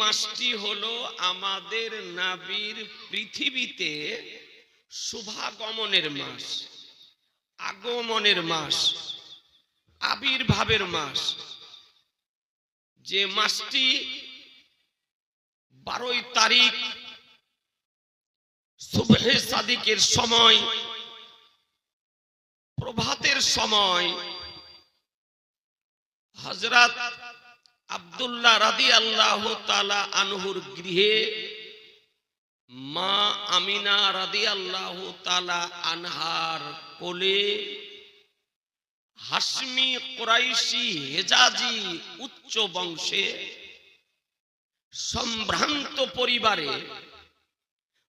মাসটি হলো আমাদের নবীর পৃথিবীতে শুভাগমনের মাস, আগমনের মাস, আবির্ভাবের মাস। যে মাসটি 12 তারিখ সুবহে সাদিকের সময়, প্রভাতের সময় হযরত আব্দুল্লাহ রাদিয়াল্লাহু তাআলা আনহুর গৃহে মা আমিনা রাদিয়াল্লাহু তাআলা আনহার কোলে হাশমি কুরাইশি হেজাজি উচ্চ বংশে সম্ভ্রান্ত পরিবারে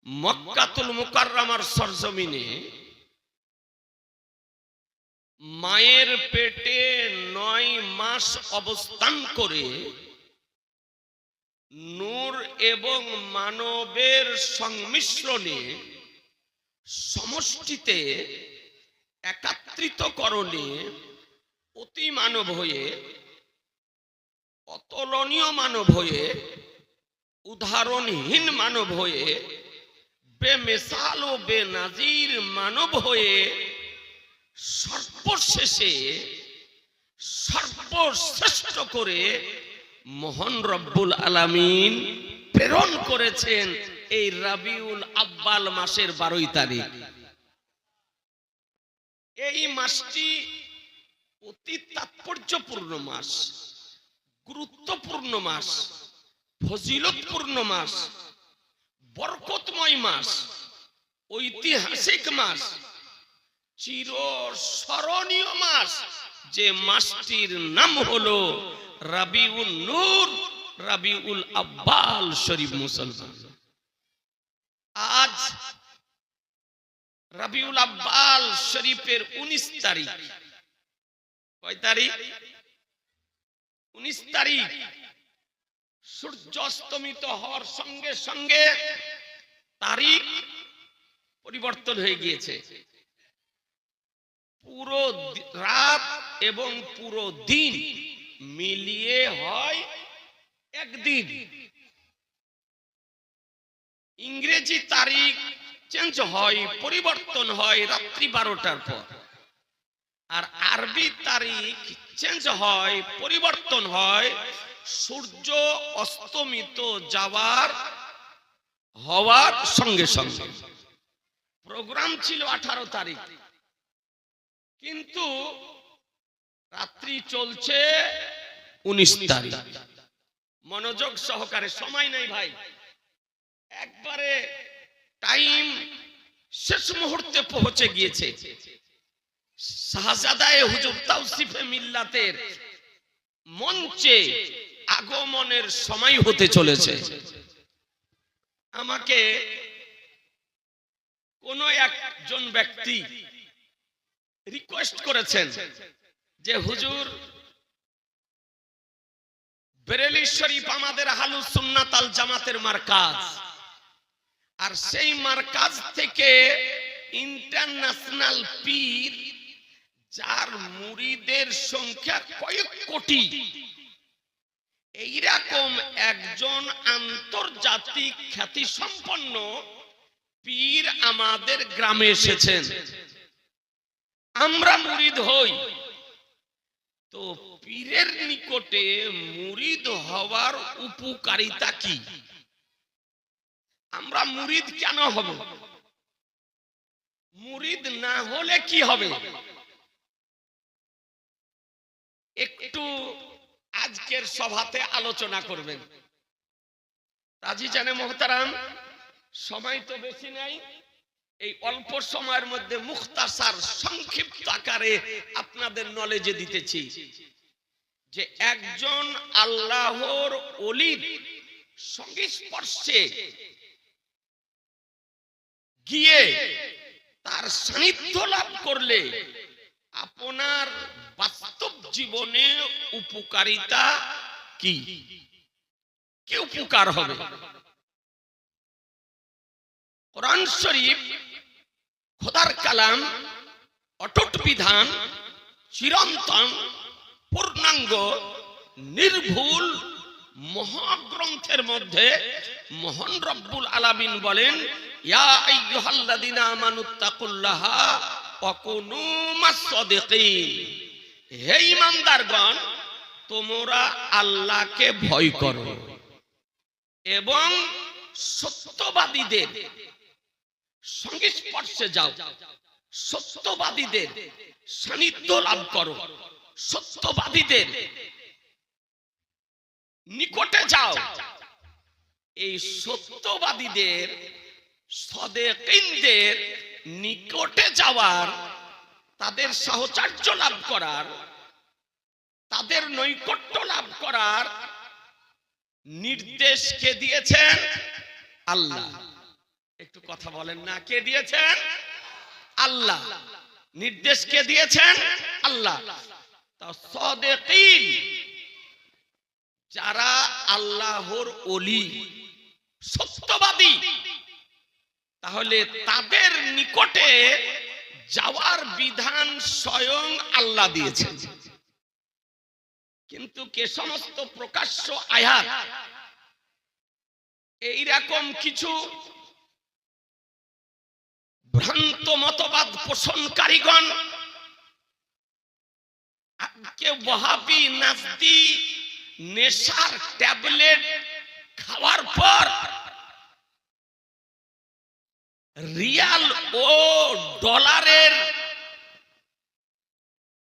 মক্কাতুল মুকাররমার সরজমিনে মায়ের পেটে 9 মাস অবস্থান করে নূর এবং মানবের সংমিশ্রণে সমষ্টিতে একাত্রিতকরণে অতি মানব হয়ে, অতুলনীয় মানব হয়ে, উদাহরণহীন মানব হয়ে, বেমিসাল ও বেনাজির মানব হয়ে সর্বশেষে সর্বশ্রেষ্ঠ করে মহান রব্বুল আলামিন প্রেরণ করেছেন এই রবিউল আব্বাল মাসের 12 তারিখ। এই মাসটি অতি তাৎপর্যপূর্ণ মাস, গুরুত্বপূর্ণ মাস, ফজিলতপূর্ণ মাস, বরকতময় মাস, ঐতিহাসিক মাস, চিরস্মরণীয় মাস। যে মাসটির নাম হলো রবিউল নূর, রবিউল আব্বাল শরীফ মুসলমান। আজ রবিউল আব্বাল শরীফের 19 তারিখ। কয় তারিখ? 19 তারিখ। সূর্য অস্তমিত হওয়ার সঙ্গে সঙ্গে তারিখ পরিবর্তন হয়ে গিয়েছে। পুরো রাত এবং পুরো দিন মিলিয়ে হয় একদিন। ইংরেজি তারিখ চেঞ্জ হয়, পরিবর্তন হয় রাত্রি 12টার পর, আর আরবি তারিখ চেঞ্জ হয়, পরিবর্তন হয় সূর্য অস্তমিত হওয়ার সঙ্গে সঙ্গে। প্রোগ্রাম ছিল 18 তারিখ, কিন্তু রাত্রি চলছে 19 তারিখ। মনোযোগ সহকারে, সময় নাই ভাই, একবারে টাইম শেষ মুহূর্তে পৌঁছে গিয়েছে। শাহজাদায়ে হুজুর তাওসিফে মিল্লাতের মঞ্চে আগমনের সময় হতে চলেছে। আমাকে কোন একজন ব্যক্তি রিকোয়েস্ট করেছেন যে হুজুর, বেরেলি শরীফ আমাদের আহলুস সুন্নাত আল জামাতের মারকাজ, আর সেই মারকাজ থেকে ইন্টারন্যাশনাল পীর, যার মুরিদের সংখ্যা কয়েক কোটি, এইরকম একজন আন্তর্জাতিক খ্যাতি সম্পন্ন পীর আমাদের গ্রামে এসেছেন। আমরা মুরিদ হই, তো পীরের নিকটে মুরিদ হওয়ার উপকারিতা কি? আমরা মুরিদ কেন হব? মুরিদ না হলে কি হবে? একটু আজকের সভাতে আলোচনা করবেন। রাজি জানে মোহতারাম, সময় তো বেশি নাই, এই অল্প সময়ের মধ্যে মুখতাসার সংক্ষিপ্ত আকারে আপনাদের নলেজে দিতেছি যে একজন আল্লাহর ওলির সংস্পর্শে গিয়ে তার সান্নিধ্য লাভ করলে আপনার বাস্তব জীবনে উপকারিতা কি? কি উপকার হবে? কোরআন শরীফ খোদার কালাম, অটুট বিধান, চিরন্তন, পূর্ণাঙ্গ, নির্ভুল, মহাগ্রন্থের মধ্যে মহান রব্বুল আলামিন বলেন, ইয়া আইয়ুহাল্লাযিনা আমানুত্তাকুল্লাহা ওয়া কুনু মাস-সাদিকিন, হে ঈমানদারগণ তোমরা আল্লাহকে ভয় করো এবং সত্যবাদীদের সংস্পর্শে যাও, সত্যবাদীদের সান্নিধ্য লাভ করো, সত্যবাদীদের নিকটে যাও। এই সত্যবাদীদের সাদিকিনদের নিকটে যাওয়ার, তাদের সাহচর্য লাভ করার, তাদের নৈকট্য লাভ করার নির্দেশ কে দিয়েছেন? আল্লাহ। একটু কথা বলেন না, কে দিয়েছেন? আল্লাহ। নির্দেশ কে দিয়েছেন? আল্লাহ। তা সাদিকিন যারা আল্লাহর ওলি, সত্যবাদী, তাহলে তাদের নিকটে যাওয়ার বিধান স্বয়ং আল্লাহ দিয়েছেন। কিন্তু কে সমস্ত প্রকাশ্য আয়াত এইরকম কিছু ভ্রান্ত মতবাদ পোষণকারীগণ, কেউ ওয়াহাবি নাস্তি নেশার ট্যাবলেট খাওয়ার পর রিয়াল ও ডলারের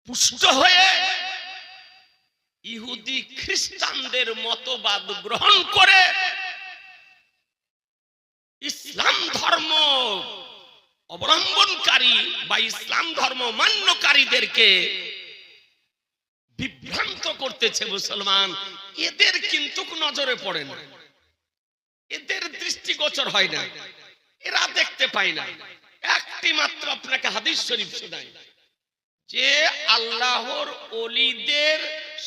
পুষ্ট হয়ে ইহুদি খ্রিস্টানদের মতবাদ গ্রহণ করে ইসলাম ধর্ম অবলম্বনকারী বা ইসলাম ধর্ম মান্যকারীদেরকে বিভ্রান্ত করতেছে মুসলমান। এদের কিন্তু নজরে পড়ে না, এদের দৃষ্টিগোচর হয় না, এরা দেখতে পায় না। একটি মাত্র আপনাকে হাদিস শরীফ শোনাই যে আল্লাহর ওলিদের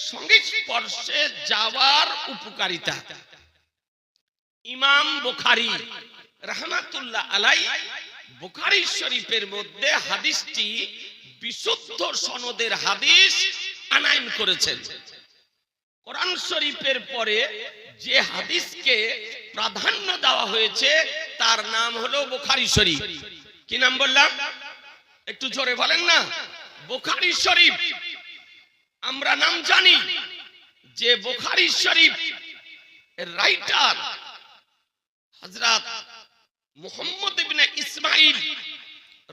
সংস্পর্শে যাওয়ার উপকারিতা। ইমাম বুখারী রাহমাতুল্লাহ আলাইহি বুখারী শরীফের মধ্যে হাদিসটি বিশুদ্ধ সনদের হাদিস আনায়ন করেছেন। কোরআন শরীফের পরে যে হাদিসকে প্রাধান্য দেওয়া হয়েছে তার নাম হলো বুখারী শরীফ। কি নাম বললাম? একটু জোরে বলেন না। বুখারী শরীফ। আমরা নাম জানি যে বুখারী শরীফ এর রাইটার হযরত মুহাম্মদ ইবনে ইসমাইল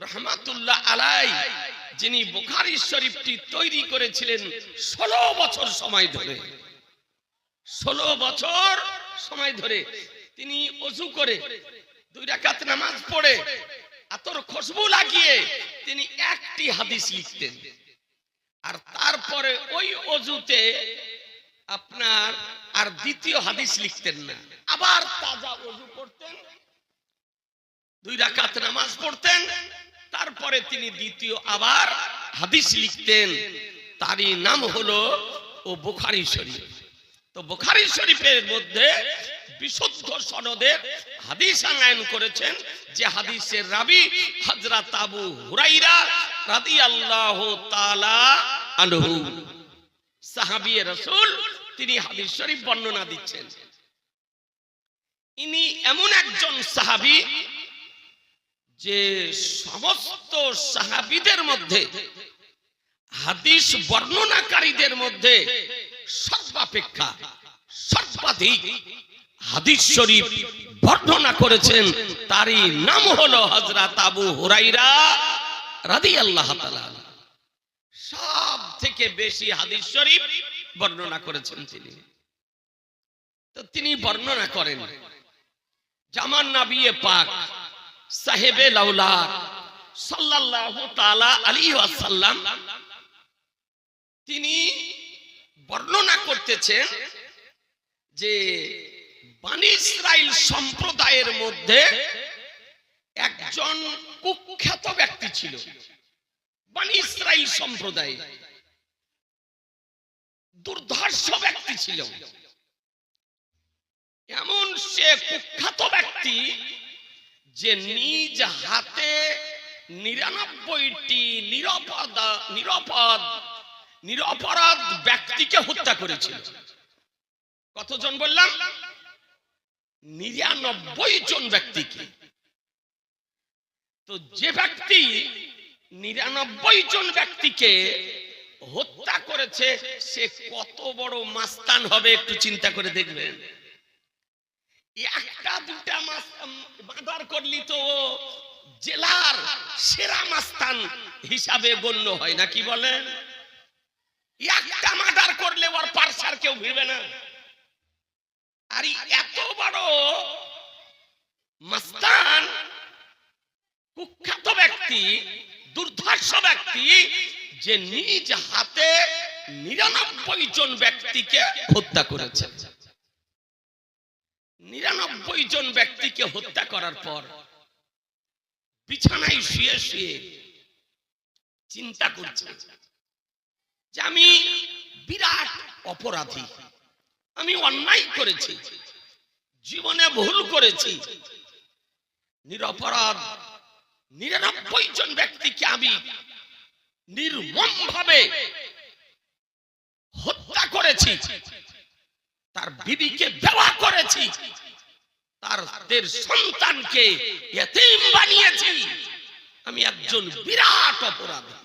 রাহমাতুল্লাহ আলাইহি, যিনি বুখারী শরীফটি তৈরি করেছিলেন 16 বছর সময় ধরে। 16 বছর সময় ধরে তিনি ওযু করে 2 রাকাত নামাজ পড়ে আতর খুশবু লাগিয়ে তিনি একটি হাদিস লিখতেন, আর তারপরে ওই ওযুতে আপনার আর দ্বিতীয় হাদিস লিখতেন না, আবার তাজা ওযু করতেন, 2 রাকাত নামাজ পড়তেন, তারপরে তিনি দ্বিতীয় আবার হাদিস লিখতেন। তারই নাম হলো ও বুখারী শরীফ। তো বুখারী শরীফের মধ্যে বিশুদ্ধ সনদের হাদিস আনয়ন করেছেন, যে হাদিসের রাবী হযরত আবু হুরায়রা রাদিয়াল্লাহু তাআলা আনহু, সাহাবী রাসূল, তিনি হাদিস শরীফ বর্ণনা দিচ্ছেন। ইনি এমন একজন সাহাবী যে সমস্ত সাহাবীদের মধ্যে, হাদিস বর্ণনাকারীদের মধ্যে সর্বাপেক্ষা সর্বাধিক হাদিস শরীফ বর্ণনা করেছেন। তারই নাম হলো হযরত আবু হুরায়রা রাদিয়াল্লাহু তাআলা। সব থেকে বেশি হাদিস শরীফ বর্ণনা করেছেন তিনি। তো তিনি বর্ণনা করেন জামান নবী পাক সাহেবে লাউলাদ সাল্লাল্লাহু তাআলা আলাইহি ওয়াসাল্লাম, তিনি বর্ণনা করতেছেন যে বনী ইসরাইল সম্প্রদায়ের মধ্যে একজন কুখ্যাত ব্যক্তি ছিল। বনী ইসরাইল সম্প্রদায় দুর্ধর্ষ ব্যক্তি ছিল। এমন সে কুখ্যাত ব্যক্তি যে নিজ হাতে 99টি নিরপরাধ ব্যক্তিকে হত্যা করেছিল। কতজন বললাম? 99 জন ব্যক্তিকে। তো যে ব্যক্তি 99 জন ব্যক্তিকে হত্যা করেছে সে কত বড় মাস্তান হবে একটু চিন্তা করে দেখবেন। একটা দুটা মার্ডার করলি তো জেলার সেরা মাস্তান হিসাবে গণ্য হয় না, কি বলেন? একটা মার্ডার করলে ওর পার্সার কেউ ভিড়বে না। আর এত বড় মাস্তান, কুখ্যাত ব্যক্তি, দুর্ধর্ষ ব্যক্তি, যে নিজ হাতে 99 জন ব্যক্তিকে হত্যা করেছে। 99 জন ব্যক্তিকে হত্যা করার পর বিছানায় শুয়ে শুয়ে চিন্তা করছে যে আমি বিরাট অপরাধী, আমি অন্যায় করেছি, জীবনে ভুল করেছি। নিরপরাধ 99 জন ব্যক্তিকে আমি নির্মমভাবে হত্যা করেছি, তার বিবিকে বেওয়া করেছি, তাদের সন্তানকে ইতিম বানিয়েছি। আমি একজন বিরাট অপরাধী।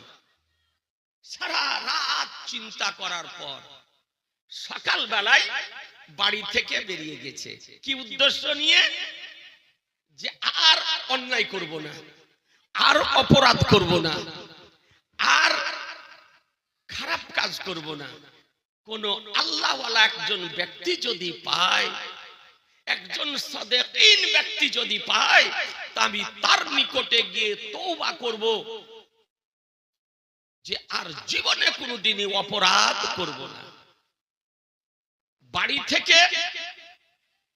সারা রাত চিন্তা করার পর সকাল বেলায় বাড়ি থেকে বেরিয়ে গেছে। কি উদ্দেশ্য নিয়ে? যে আর অন্যায় করব না, আর অপরাধ করব না, আর খারাপ কাজ করব না। কোন আল্লাহওয়ালা একজন ব্যক্তি যদি পায়, একজন সাদেকিন ব্যক্তি যদি পায়, তা আমি তার নিকটে গিয়ে তওবা করব যে আর জীবনে কোনোদিনই অপরাধ করব না। বাড়ি থেকে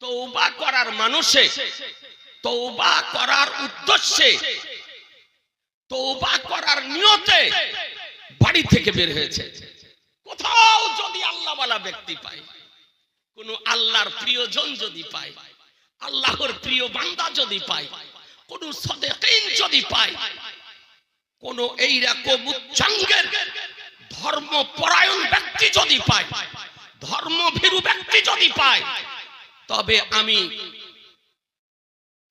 তওবা করার মানুষে, তওবা করার উদ্দেশ্যে, তওবা করার নিয়তে বাড়ি থেকে বের হয়েছে। কোথাও যদি আল্লাহওয়ালা ব্যক্তি পায়, কোন আল্লাহর প্রিয়জন যদি পায়, আল্লাহর প্রিয় বান্দা যদি পায়, কোন সাদেকিন যদি পায়, কোন এইরকম উচ্চাঙ্গের ধর্মপরায়ণ ব্যক্তি যদি পায়, ধর্মভীরু ব্যক্তি যদি পায়, তবে আমি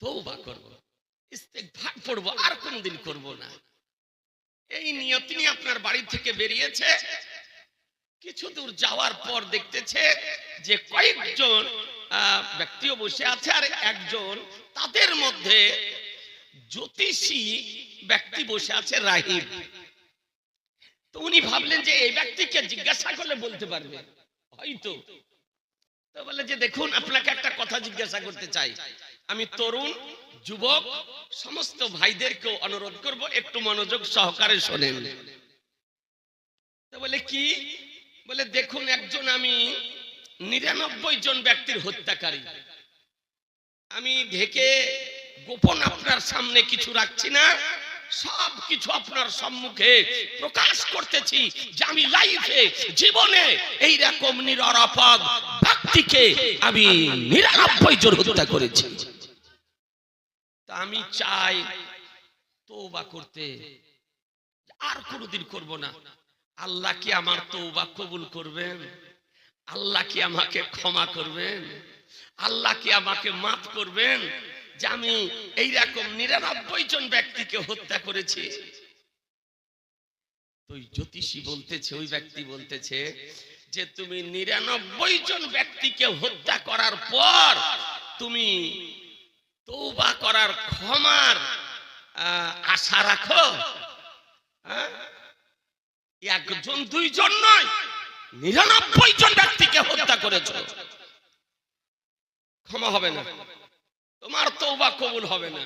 তওবা করব, ইস্তেগফার পড়ব, আর কোনদিন করব না। এই নিয়ত নিয়ে আপনার বাড়ি থেকে বেরিয়েছে। কিছু দূর যাওয়ার পর দেখতেছে যে কয়েকজন ব্যক্তিও বসে আছে, আর একজন তাদের মধ্যে জ্যোতিষী ব্যক্তি বসে আছে, রাহিব। তো উনি ভাবলেন যে এই ব্যক্তিকে জিজ্ঞাসা করলে বলতে পারবে হয়তো। তো বলে যে দেখুন, আপনাকে একটা কথা জিজ্ঞাসা করতে চাই। আমি তরুণ যুবক সমস্ত ভাইদেরকেও অনুরোধ করব একটু মনোযোগ সহকারে শোনেন। তো বলে কি? বলে দেখুন, একজন আমি 99 জন ব্যক্তির হত্যাকারী। আমি ঢেকে গোপন আপনার সামনে কিছু রাখছি না, সব কিছু আপনার সম্মুখে প্রকাশ করতেছি যে আমি লাইফে, জীবনে এইরকম নিরপরাধ ব্যক্তিকে আমি 99 জন হত্যা করেছি। তা আমি চাই তওবা করতে, আর কোনোদিন করব না। আল্লাহ কি আমার তওবা কবুল করবেন? আল্লাহ কি আমাকে ক্ষমা করবেন? আল্লাহ কি আমাকে মাফ করবেন যে আমি এইরকম 99 জন ব্যক্তিকে হত্যা করেছি? তো ওই জ্যোতিষী বলতেছে, ওই ব্যক্তি বলতেছে যে তুমি 99 জন ব্যক্তিকে হত্যা করার পর তুমি তওবা করার, ক্ষমার আশা রাখো? একজন দুইজন নয়, 99 জন ব্যক্তিকে হত্যা করেছো, ক্ষমা হবে না, তোমার তওবা কবুল হবে না।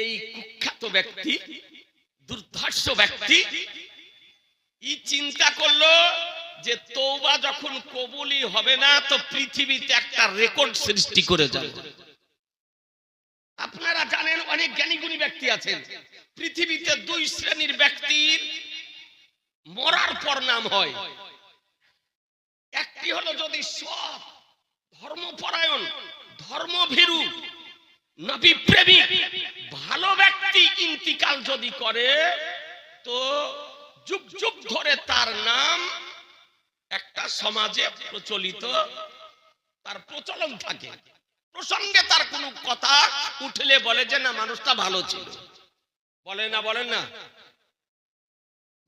এই কুখ্যাত ব্যক্তি, দুর্ধর্ষ ব্যক্তি, এই চিন্তা করলো যে তওবা যখন কবুলই হবে না, তো পৃথিবীতে একটা রেকর্ড সৃষ্টি করে যাবে। আপনারা জানেন অনেক জ্ঞানীগুণী ব্যক্তি আছেন পৃথিবীতে। 2 শ্রেণীর ব্যক্তির মরার পর নাম হয়। একটি হলো যদি সৎ, ধর্মপরায়ণ, ধর্মভীরু, নবী প্রেমিক ভালো ব্যক্তি ইন্তিকাল যদি করে, তো যুগ যুগ ধরে তার নাম একটা সমাজে প্রচলিত তার প্রচলন থাকে, প্রসঙ্গে তার কোনো কথা উঠলে বলে যে না মানুষটা ভালো ছিল, বলেন না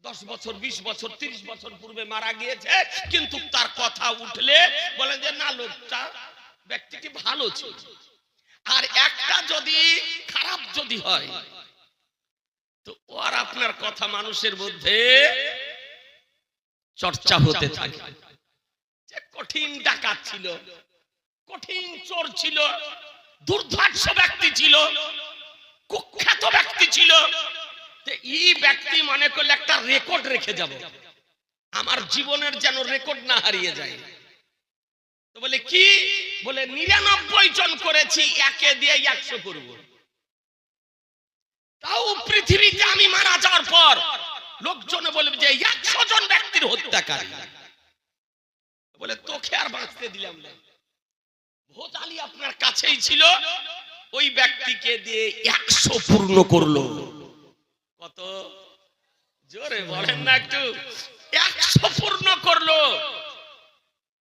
10 বছর 20 বছর 30 বছর পূর্বে মারা গিয়েছে, কিন্তু তার কথা উঠলে বলেন যে না লোকটা ব্যক্তিটি ভালো ছিল। আর একটা যদি খারাপ যদি হয় তো আর আপনার কথা মানুষের মধ্যে চর্চা হতে থাকে, যে কঠিন ডাকাত ছিল, কঠিন চোর ছিল, দুর্ধর্ষ ব্যক্তি ছিল, কুখ্যাত ব্যক্তি ছিল। এই ব্যক্তি মনে করলে একটা রেকর্ড রেখে যাব, আমার জীবনের যেন রেকর্ড না হারিয়ে যায়। তো বলে কি, বলে 99 জন করেছি, একে দিয়ে 100 করব। তাও পৃথিবীতে আমি মারা যাওয়ার পর লোকজন বলবে যে 100 জন ব্যক্তির হত্যাকারী। বলে তোকে আর বাঁচতে দিলাম না। ভোজ আলী আপনার কাছেই ছিল, ওই ব্যক্তিকে দিয়ে 100 পূর্ণ করলো। কত জোরে বলেন না একটু, 100 পূর্ণ করলো।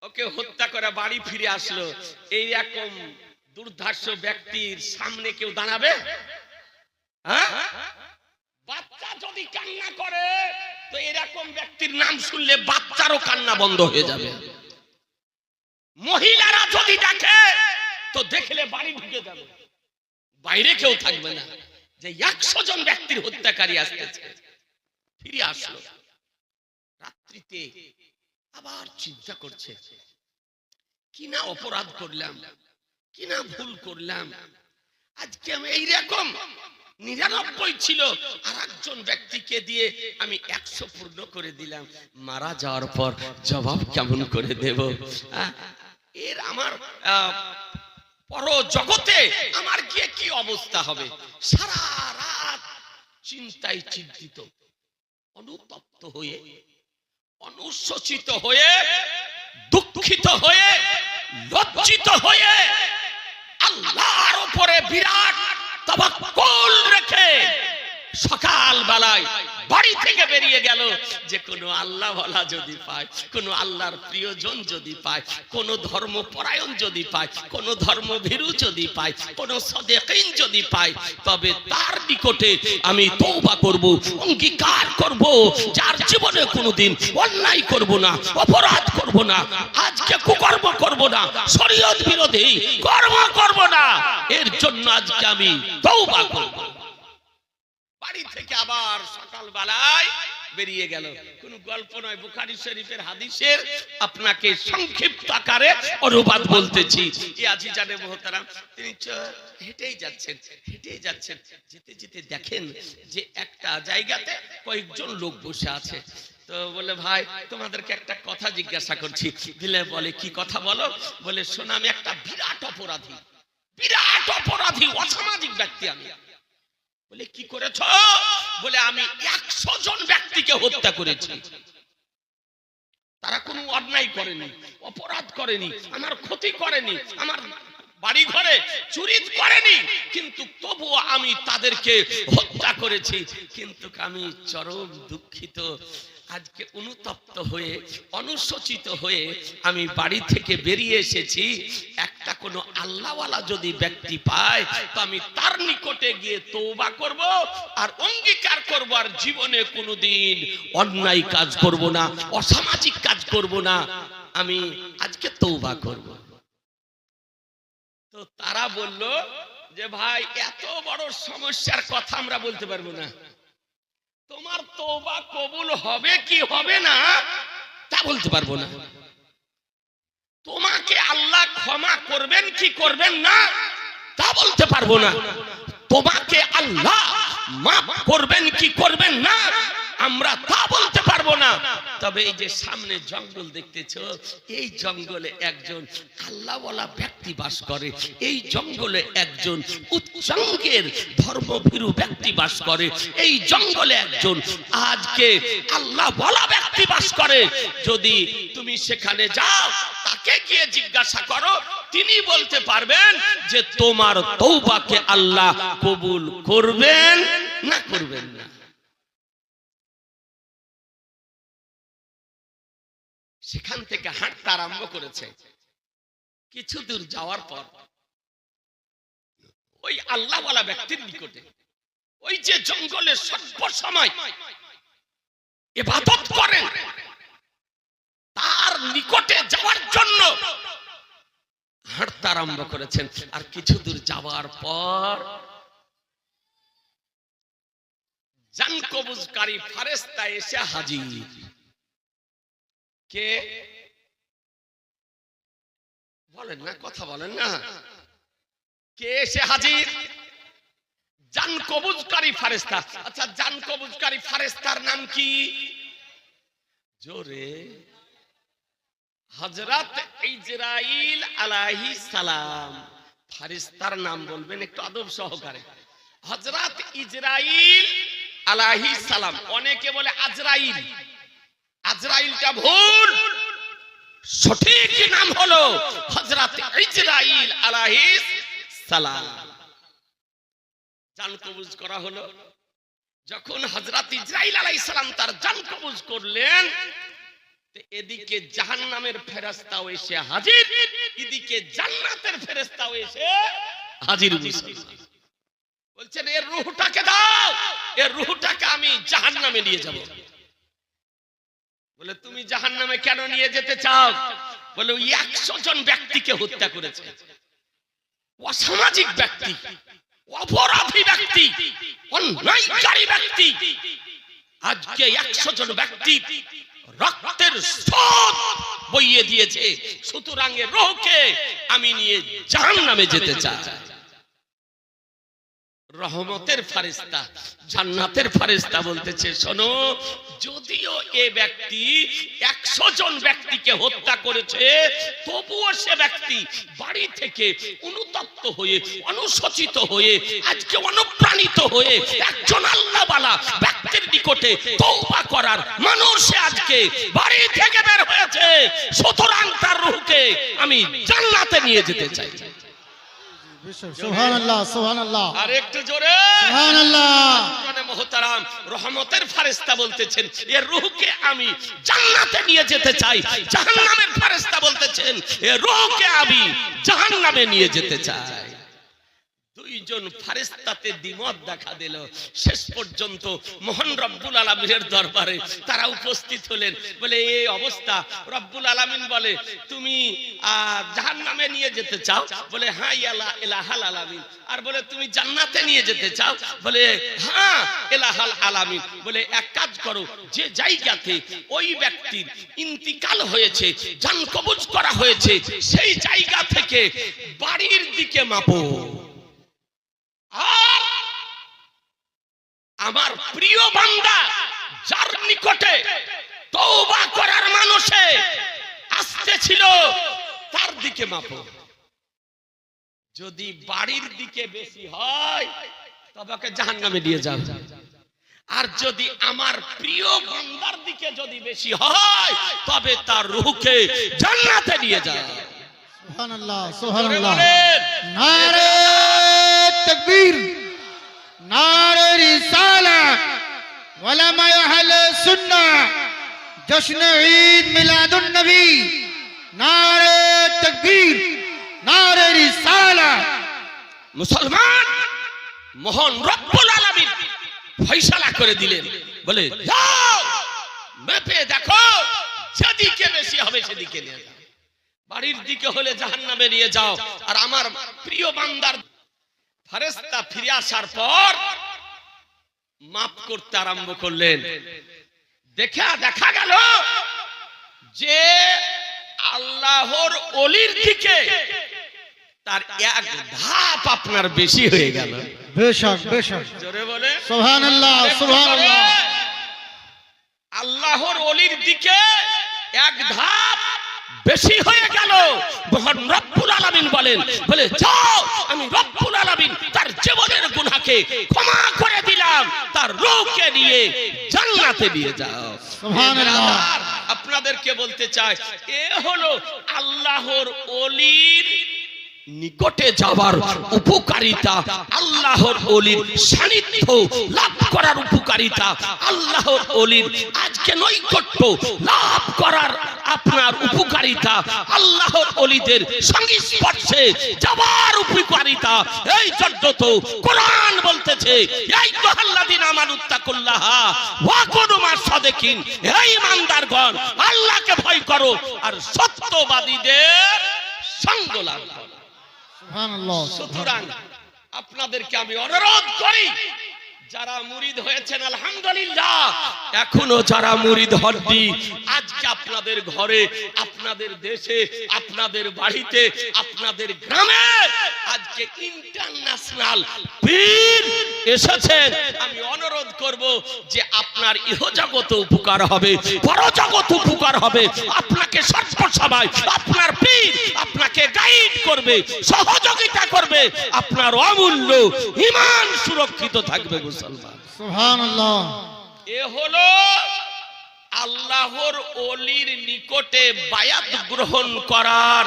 ওকে হত্যা করে বাড়ি ফিরে আসলো। এইরকম দুর্ধর্ষ ব্যক্তির সামনে কেউ দাঁড়াবে? হ্যাঁ, বাচ্চা যদি কান্না করে তো এরকম ব্যক্তির নাম শুনলে বাচ্চারও কান্না বন্ধ হয়ে যাবে। মহিলারা যদি ডাকে তো দেখলে বাড়ি ঢুকে যাবে, বাইরে কেউ থাকবে না। যে 100 জন ব্যক্তির হত্যাকারী আসতেছে। ফিরে আসলো রাত্রিতে, আবার চিন্তা করছে কিনা অপরাধ করলাম, কিনা ভুল করলাম। আজকে আমি এইরকম 99 ছিল, আর একজন ব্যক্তিকে দিয়ে আমি 100 পূর্ণ করে দিলাম। মারা যাওয়ার পর জবাব কেমন করে দেব? এর আমার পর জগতে আমার গিয়ে কি অবস্থা হবে? সারা রাত চিন্তায় চিন্তিত, অনুতপ্ত হয়ে, অনুশোচিত হয়ে, দুঃখিত হয়ে, লজ্জিত হয়ে, আল্লাহর উপরে বিরাট তাওয়াক্কুল রেখে সকাল বেলায় বাড়ি থেকে বেরিয়ে গেল যে কোন আল্লাহ ওয়ালা যদি পায়, কোন আল্লাহর প্রিয়জন যদি পায়, কোন ধর্মপরায়ণ যদি পায়, কোন ধর্মভীরু যদি পায়, কোন সাদেকিন যদি পায়, তবে তার নিকটে আমি তওবা করব, অঙ্গীকার করব, যার জীবনে কোনোদিন অন্যায় করব না, অপরাধ করব না, আজকে কুকর্ম করব না, শরীয়ত বিরোধী কর্ম করব না, এর জন্য আজকে আমি তওবা করব। বাড়ি থেকে আবার সকাল বেলায় বেরিয়ে গেল। কোন গল্প নয়, বুখারী শরীফের হাদিসের আপনাকে সংক্ষিপ্ত আকারে অনুবাদ বলতেছি। এই আজিজানে মুহতারাম, তিনি হেঁটেই যাচ্ছেন, যেতে যেতে দেখেন যে একটা জায়গাতে কয়েকজন লোক বসে আছে। তো বলে ভাই তোমাদেরকে একটা কথা জিজ্ঞাসা করছি। দিলে বলে কি কথা বলো? বলে শোনো, আমি একটা বিরাট অপরাধী, অসামাজিক ব্যক্তি আমি। বলে কি করেছ? বলে আমি 100 জন ব্যক্তিকে হত্যা করেছি। তারা কোনো অন্যায় করেনি, অপরাধ করেনি, আমার ক্ষতি করেনি, আমার বাড়ি ঘরে চুরি করেনি, কিন্তু তবুও আমি তাদেরকে হত্যা করেছি। কিন্তু আমি চরম দুঃখিত, আজকে অনুতপ্ত হয়ে, অনুশোচিত হয়ে আমি বাড়ি থেকে বেরিয়ে এসেছি। একটা কোনো আল্লাহওয়ালা যদি ব্যক্তি পায় তো আমি তার নিকটে গিয়ে তওবা করব আর অঙ্গীকার করব, আর জীবনে কোনোদিন অন্যায় কাজ করব না, অসামাজিক কাজ করব না, আমি আজকে তওবা করব। তো তারা বলল যে ভাই এত বড় সমস্যার কথা আমরা বলতে পারবো না, তোমার তওবা কবুল হবে কি হবে না তা বলতে পারবো না, তোমাকে আল্লাহ ক্ষমা করবেন কি করবেন না তা বলতে পারবো না, তোমাকে আল্লাহ মাফ করবেন কি করবেন না আমরা তা বলতে পারবো না। তবে এই যে সামনে জঙ্গল দেখতেছো, এই জঙ্গলে একজন আল্লাহওয়ালা ব্যক্তি বাস করে, এই জঙ্গলে একজন উচ্চাঙ্গের ধর্মভীরু ব্যক্তি বাস করে, এই জঙ্গলে একজন আজকে আল্লাহওয়ালা ব্যক্তি বাস করে। যদি তুমি সেখানে যাও, তাকে গিয়ে জিজ্ঞাসা করো, তিনি বলতে পারবেন যে তোমার তওবাকে আল্লাহ কবুল করবেন না করবেন না। সেখান থেকে হাঁটতে আরম্ভ করেছে। কিছু দূর যাওয়ার পর ওই আল্লাহওয়ালা ব্যক্তির নিকটে, ওই যে জঙ্গলে সর্বসময় ইবাদত করেন, তার নিকটে যাওয়ার জন্য হাঁটতে আরম্ভ করেছেন। আর কিছু দূর যাওয়ার পর জান কবজকারী ফেরেশতা এসে হাজির। কে বলেন না, কথা বলেন না, কে এসে হাজির? জান কবজকারী ফেরেশতা। আচ্ছা, জান কবজকারী ফেরেশতার নাম কি? জোরে। হযরত ইজরাইল আলাইহিস সালাম। ফেরেশতার নাম বলবেন একটু আদব সহকারে। হযরত ইজরাইল আলাইহিস সালাম। অনেকে বলে আজরাইল, আজরাইলটা ভুল, সঠিক নাম হলো হযরত ইজরাইল আলাইহিস সালাম। জান কবজ করা হলো। যখন হযরত ইজরাইল আলাইহিস সালাম তার জান কবজ করলেন, এদিকে জাহান্নামের ফেরেশতাও এসে হাজির, এদিকে জান্নাতের ফেরেশতাও এসে হাজির। বলছেন এর রূহটাকে দাও, এর রূহটাকে আমি জাহান্নামে নিয়ে যাব। বলে তুমি জাহান্নামে কেন নিয়ে যেতে চাও? বলে ওই 100 জন ব্যক্তিকে হত্যা করেছে, অসামাজিক ব্যক্তি, অপরাধী ব্যক্তি, অন্যায়কারী ব্যক্তি। আজকে 100 জন ব্যক্তি রক্তের স্রোত বইয়ে দিয়েছে, সুতরাং এর রূহকে আমি নিয়ে জাহান্নামে যেতে চাই। রহমতের ফেরেশতা, জান্নাতের ফেরেশতা বলতেছে শোনো, যদিও এ ব্যক্তি 100 জন ব্যক্তিকে হত্যা করেছে, তবুও সে ব্যক্তি বাড়ি থেকে অনুতপ্ত হয়ে, অনুশোচিত হয়ে, আজকে অনুপ্রাণিত হয়ে একজন আল্লাহওয়ালা ব্যক্তির নিকটে তওবা করার মানুষে আজকে বাড়ি থেকে বের হয়েছে। সুতরাং তার রূহকে আমি জান্নাতে নিয়ে যেতে চাই। সুবহানাল্লাহ, সুবহানাল্লাহ, আর একটু জোরে সুবহানাল্লাহ। মুহতারাম, রহমতের ফেরেশতা বলতেছেন এর রূহকে আমি জান্নাতে নিয়ে যেতে চাই। জাহান্নামের ফেরেশতা বলতেছেন এর রূহকে আমি জাহান্নামে নিয়ে যেতে চাই। দুইজন ফেরেশতাতে দ্বিমত দেখা দিল। শেষ পর্যন্ত মহান রব্বুল আলামিনের দরবারে তারা উপস্থিত হলেন। বলে এই অবস্থা, রব্বুল আলামিন বলে তুমি জাহান্নামে নিয়ে যেতে চাও? বলে হ্যাঁ ইলাহাল আলামিন। আর বলে তুমি জান্নাতে নিয়ে যেতে চাও? বলে হ্যাঁ ইলাহাল আলামিন। বলে এক কাজ করো, যে জায়গাতে ওই ব্যক্তির ইন্তিকাল হয়েছে, জান কবজ করা হয়েছে, সেই জায়গা থেকে বাড়ির দিকে মাপো। আর আমার প্রিয় বান্দা যার নিকটে তওবা করার মানুষে আসতেছিল, তার দিকে মাপো। যদি বাড়ির দিকে বেশি হয় তবে ওকে জাহান্নামে নিয়ে যাও। আর যদি আমার প্রিয় বান্দার দিকে যদি বেশি হয় তবে তার রূহকে জান্নাতে নিয়ে যাও। সুবহানাল্লাহ, সুবহানাল্লাহ। নারে তাকবীর, নারে রিসালাত, ওলামা আহলে সুন্নাহ, জশ্ন ঈদ মিলাদুন নবী, নারে তাকবীর, নারে রিসালাত। মুসলমান, মহান রব্বুল আলামিন ফয়সালা করে দিলেন। বলে যাও মেপে দেখো, যেদিকে বেশি হবে সেদিকে নিয়ে যাও। বাড়ির দিকে হলে জাহান্নামে নিয়ে যাও। আর আমার প্রিয় বান্দার ফেরেশতা ফিরে আসার পর মাপ করতে আরম্ভ করলেন। দেখা গেল যে আল্লাহর ওলির দিকে তার এক ধাপ আপনার বেশি হয়ে গেল। বেশক, বেশক, জোরে বলে সুবহানাল্লাহ, সুবহানাল্লাহ। আল্লাহর ওলির দিকে এক ধাপ বেশি হয়ে গেল। মহান রব্বুল আলামিন বলেন, বলে যাও আমি রব্বুল আলামিন তার জীবনের গুনাহকে ক্ষমা করে দিলাম, তার রূহকে নিয়ে জান্নাতে নিয়ে যাও। সুবহানাল্লাহ। আপনাদেরকে বলতে চাই, এ হলো আল্লাহর ওলির নিকটে যাওয়ার উপকারিতা, আল্লাহর ওলির সান্নিধ্য লাভ করার উপকারিতা, আল্লাহর ওলির আজকে নৈকট্য লাভ করার আপনার উপকারিতা, আল্লাহর ওলিদের সংস্পর্শে যাওয়ার উপকারিতা, এই জন্য তো কোরআন বলতেছে এই আল্লাযিনা আমানুত্তাকুল্লাহ ওয়া কুনু মাস সাদিকিন, হে ঈমানদারগণ আল্লাহকে ভয় করো আর সত্যবাদীদের সঙ্গ লাভ করো। সুবহানাল্লাহ। সুতরাং আপনাদেরকে আমি অনুরোধ করি, যারা মুরিদ হয়েছেন আলহামদুলিল্লাহ, এখনো যারা মুরিদ হননি, আজকে আপনাদের ঘরে, আপনাদের দেশে, আপনাদের বাড়িতে, আপনাদের গ্রামে আজকে ইন্টারন্যাশনাল পীর এসেছেন। আমি অনুরোধ করব যে আপনার ইহজগত উপকার হবে, পরজগত উপকার হবে। আপনাকে সর্বসময় আপনার পীর আপনাকে গাইড করবে, সহযোগিতা করবে, আপনার অমূল্য ঈমান সুরক্ষিত থাকবে। মুসলমান সুবহানাল্লাহ। এ হলো আল্লাহর ওলির নিকটে বায়াত গ্রহণ করার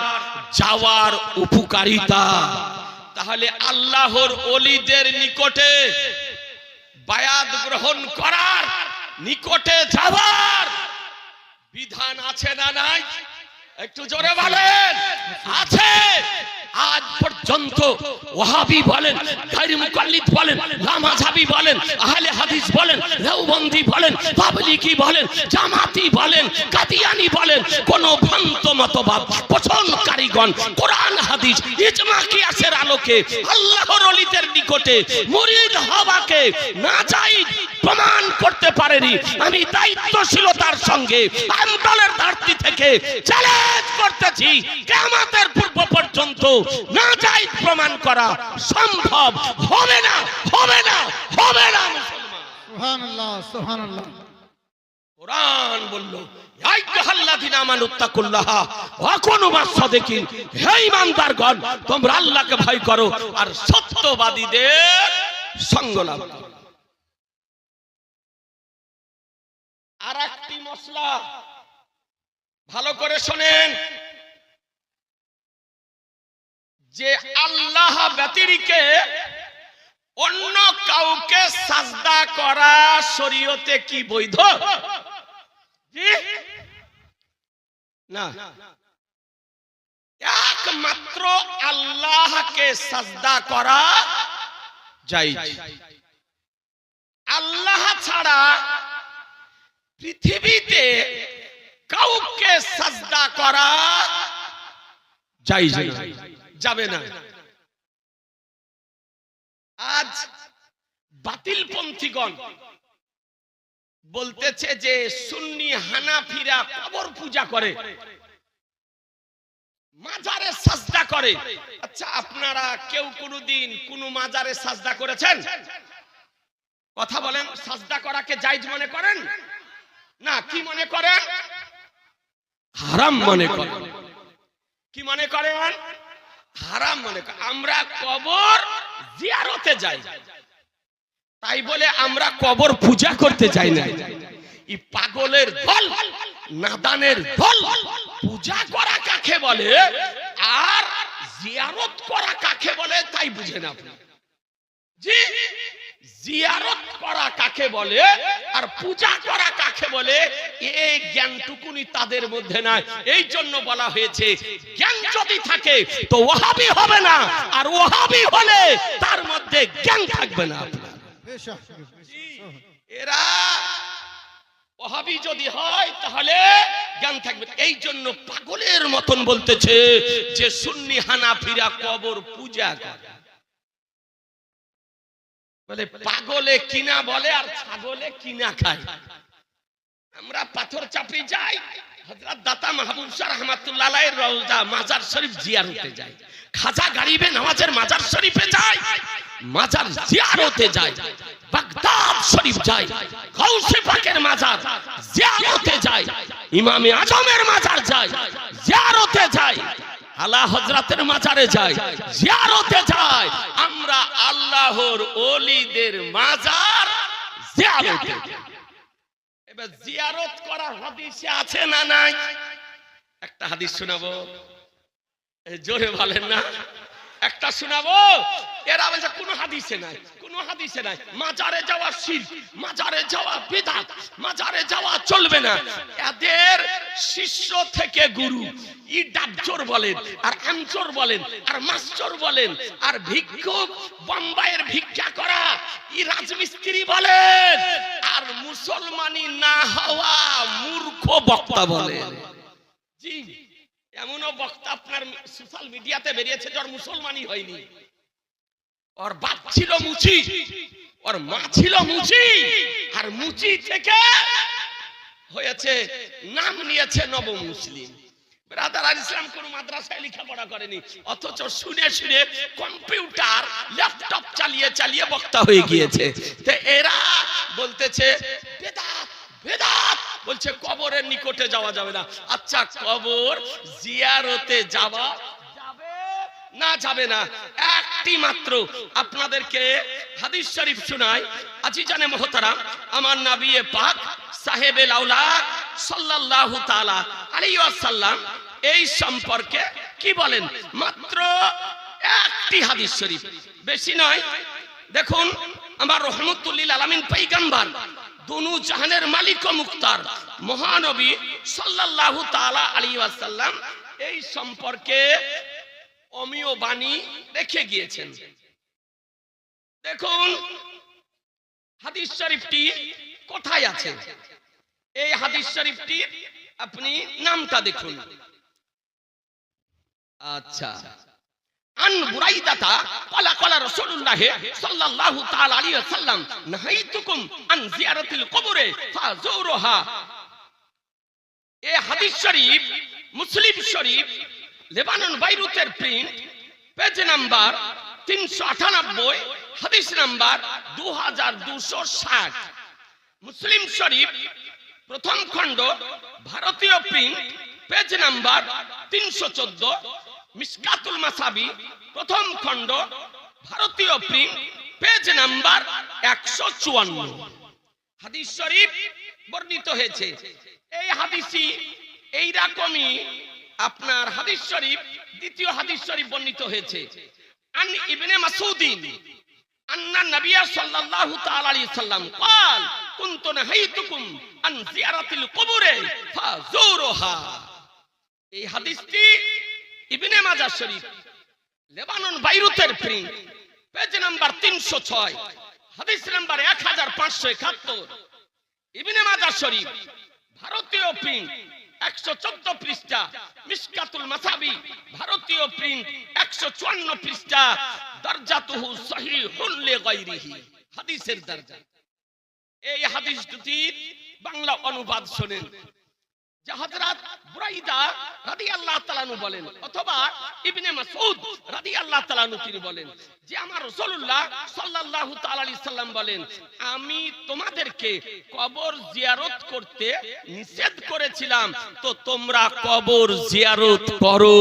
যাওয়ার উপকারিতা। তাহলে আল্লাহর ওলিদের নিকটে বায়াত গ্রহণ করার, নিকটে যাওয়ার বিধান আছে না নাই? একটু জোরে বলেন। আছে। আজ পর্যন্ত ওয়াহাবি বলেন, গায়রে মুকাল্লিদ বলেন, লামাযহাবি বলেন, আহলে হাদিস বলেন, দেওবন্দি বলেন, তাবলিগি বলেন, জামাতি বলেন, কাদিয়ানি বলেন, কোন ভ্রান্ত মতবাদ পোষণকারীগণ কোরআন হাদিস ইজমা কিয়াসের আলোকে আল্লাহর ওলিদের নিকটে মুরিদ হওয়াকে নাজায়েজ প্রমাণ করতে পারেনি। আমি দায়িত্বশীলতার সঙ্গে আন্দোলনের ধারতি থেকে চ্যালেঞ্জ করতেছি, কিয়ামতের পূর্ব পর্যন্ত নাজায়েজ প্রমাণ করা সম্ভব হবে না, হবে না, হবে না। মুসলমান সুবহানাল্লাহ। সুবহানাল্লাহ। কোরআন বলল ইয়া আইয়ুহাল্লাযিনা আমানুত্তাকুল্লাহ ওয়া কুনু মাস সাদিকিন, হে ঈমানদারগণ তোমরা আল্লাহকে ভয় করো আর সত্যবাদীদের সঙ্গ লাভ করো। আরেকটি মশলা ভালো করে শুনেন, যে আল্লাহ ব্যতিরেকে অন্য কাউকে সাজদা করা শরীয়তে কি বৈধ? না, একমাত্র আল্লাহকে সাজদা করা জায়েজ। আল্লাহ ছাড়া পৃথিবীতে কাউকে সাজদা করা জায়েজ না, যাবে না। আজ বাতিলপন্থীগণ বলতেছে যে সুন্নি হানাফিরা কবর পূজা করে, মাজারে সাজদা করে। আচ্ছা, আপনারা কেউ কোনদিন কোন মাজারে সাজদা করেছেন? কথা বলেন। সাজদা করাকে জায়েজ মনে করেন না কি মনে করেন? হারাম মনে করেন। কি মনে করেন? হারাম মনে করেন। আমরা কবর জিয়ারতে যাই, তাই বলে আমরা কবর পূজা করতে যাই না। এই পাগলের দল, নাদানের দল। পূজা করা কাকে বলে আর জিয়ারত করা কাকে বলে তাই বুঝেন আপনি। জি, জিয়ারত করা কাকে বলে আর পূজা করা কাকে বলে এই জ্ঞানটুকুনি তাদের মধ্যে নাই। এই জন্য বলা হয়েছে জ্ঞান যদি থাকে তো ওয়াহাবি হবে না, আর ওয়াহাবি হলে তার মধ্যে জ্ঞান থাকবে না। এরা ওয়াহাবি যদি হয় তাহলে জ্ঞান থাকবে। এই জন্য পাগলের মতন বলতেছে যে সুন্নি হানাফিরা কবর পূজা করে। বলে পাগলে কিনা বলে আর ছাগলে কিনা খায়। আমরা পাথর চাপে যাই, হযরত দাতা মাহবুব শাহ রাহমাতুল্লাহ আলাইহির রওজা মাজার শরীফ জিয়ারতে যাই, খাজা গরিবে নওয়াজের মাজার শরীফে যাই, মাজার জিয়ারতে যাই, বাগদাদ শরীফ যাই, গাউসে পাকের মাজার জিয়ারতে যাই, ইমামে আজমের মাজার যাই, জিয়ারতে যাই, আলা হযরতের মাজারে যাই, জিয়ারতে যাই। আমরা আল্লাহর ওলিদের মাজার জিয়ারতে যাই। এবার জিয়ারত করা হাদিসে আছে না নাই? একটা হাদিস শোনাবো, জোরে বলেন না। একটা শোনাবো। এরা বলছে কোনো হাদিসে নাই, কোনো হাদিসে নাই, মাজারে যাওয়া শিরক, মাজারে যাওয়া বিদআত, মাজারে যাওয়া চলবে না। এদের শিষ্য থেকে গুরু ই ডাবচোর বলেন, আর আমচোর বলেন, আর মাস্টার বলেন, আর ভিক্ষুক বোম্বাইয়ের ভিক্ষা করা ই রাজমিস্ত্রি বলেন, আর মুসলমানি না হওয়া মূর্খ বক্তা বলেন। জি, এমনও বক্তা আপনার সোশ্যাল মিডিয়াতে বেরিয়েছে যার মুসলমানই হয়নি। ওর বাপ ছিল মুচি, ওর মা ছিল মুচি, আর মুচি থেকে হয়েছে নাম নিয়েছে নব মুসলিম। ব্রাদার আর ইসলাম কোন মাদ্রাসায় লেখাপড়া করেনি, অথচ শুনে শুনে কম্পিউটার ল্যাপটপ চালিয়ে চালিয়ে বক্তা হয়ে গিয়েছে। তো এরা বলতেছে বেদাত বেদাত, বলছে কবরের নিকটে যাওয়া যাবে না। আচ্ছা, কবর জিয়ারতে যাওয়া যাবে না যাবে না? একটি মাত্র আপনাদেরকে হাদিস শরীফ শোনাই। আজিজানে মুহতারাম, আমার নবী পাক সাহেবে লাউলাদ সাল্লাল্লাহু তাআলা আলাইহি ওয়াসাল্লাম এই সম্পর্কে কি বলেন? মাত্র একটি হাদিস শরীফ, বেশি নয়। দেখুন, আমার রহমতুল লিল আলামিন পয়গম্বর, দুনু জাহানের মালিক ও মুক্তার মহানবী সাল্লাল্লাহু তাআলা আলাইহি ওয়াসাল্লাম এই সম্পর্কে অমীয় বাণী রেখে গিয়েছেন। দেখুন হাদিস শরীফটি কোথায় আছে। এই হাদিস শরীফটি আপনি নামটা দেখুন। আচ্ছা, আন বুরাইদাতা ক্বালা ক্বালা রাসূলুল্লাহ সাল্লাল্লাহু তাআলা আলাইহি ওয়াসাল্লাম নাহাইতুকুম আন জিয়ারাতিল কবরে ফাজুরুহা। এই হাদিস শরীফ Muslim Sharif Lebanon বাইরুতের print, page number 398, হাদিস নাম্বার 2260। মুসলিম শরীফ প্রথম খণ্ড ভারতীয় প্রিন্ট, পেজ নাম্বার 314, মিশকাতুল মাসাবি প্রথম খণ্ড ভারতীয় প্রিন্ট, পেজ নাম্বার 154। হাদিস শরীফ বর্ণিত হয়েছে। এই হাদিসই এই রকমই আপনার হাদিস শরীফ দ্বিতীয় হাদিস শরীফ বর্ণিত হয়েছে। আন ইবনে মাসউদিন আন্না নবী সাল্লাল্লাহু তাআলা আলাইহি সাল্লাম قال كنت نهيتكم عن زيارة القبور فزوروها। এই হাদিসটি ইবনে মাজাহ শরীফ লেবানন বাইরুতের প্রিন্ট, পেজ নাম্বার 306, হাদিস নাম্বার 1571। ইবনে মাজাহ শরীফ ভারতীয় প্রিন্ট 114 পৃষ্ঠা, মিশকাতুল মাসাবি ভারতীয় প্রিন্ট 154 পৃষ্ঠা, দরজাতুহু সহিহুন লিগাইরিহি, হাদিসের দরজা। এই হাদিস দুটির বাংলা অনুবাদ শুনেন। যে হযরত বুরাইদা রাদিয়াল্লাহু তাআলা আনহু বলেন, অথবা ইবনে মাসউদ রাদিয়াল্লাহু তাআলা আনহু তিনি বলেন যে আমার রাসূলুল্লাহ সাল্লাল্লাহু তাআলা আলাইহি সাল্লাম বলেন, আমি তোমাদেরকে কবর জিয়ারত করতে নিষেধ করেছিলাম, তো তোমরা কবর জিয়ারত করো।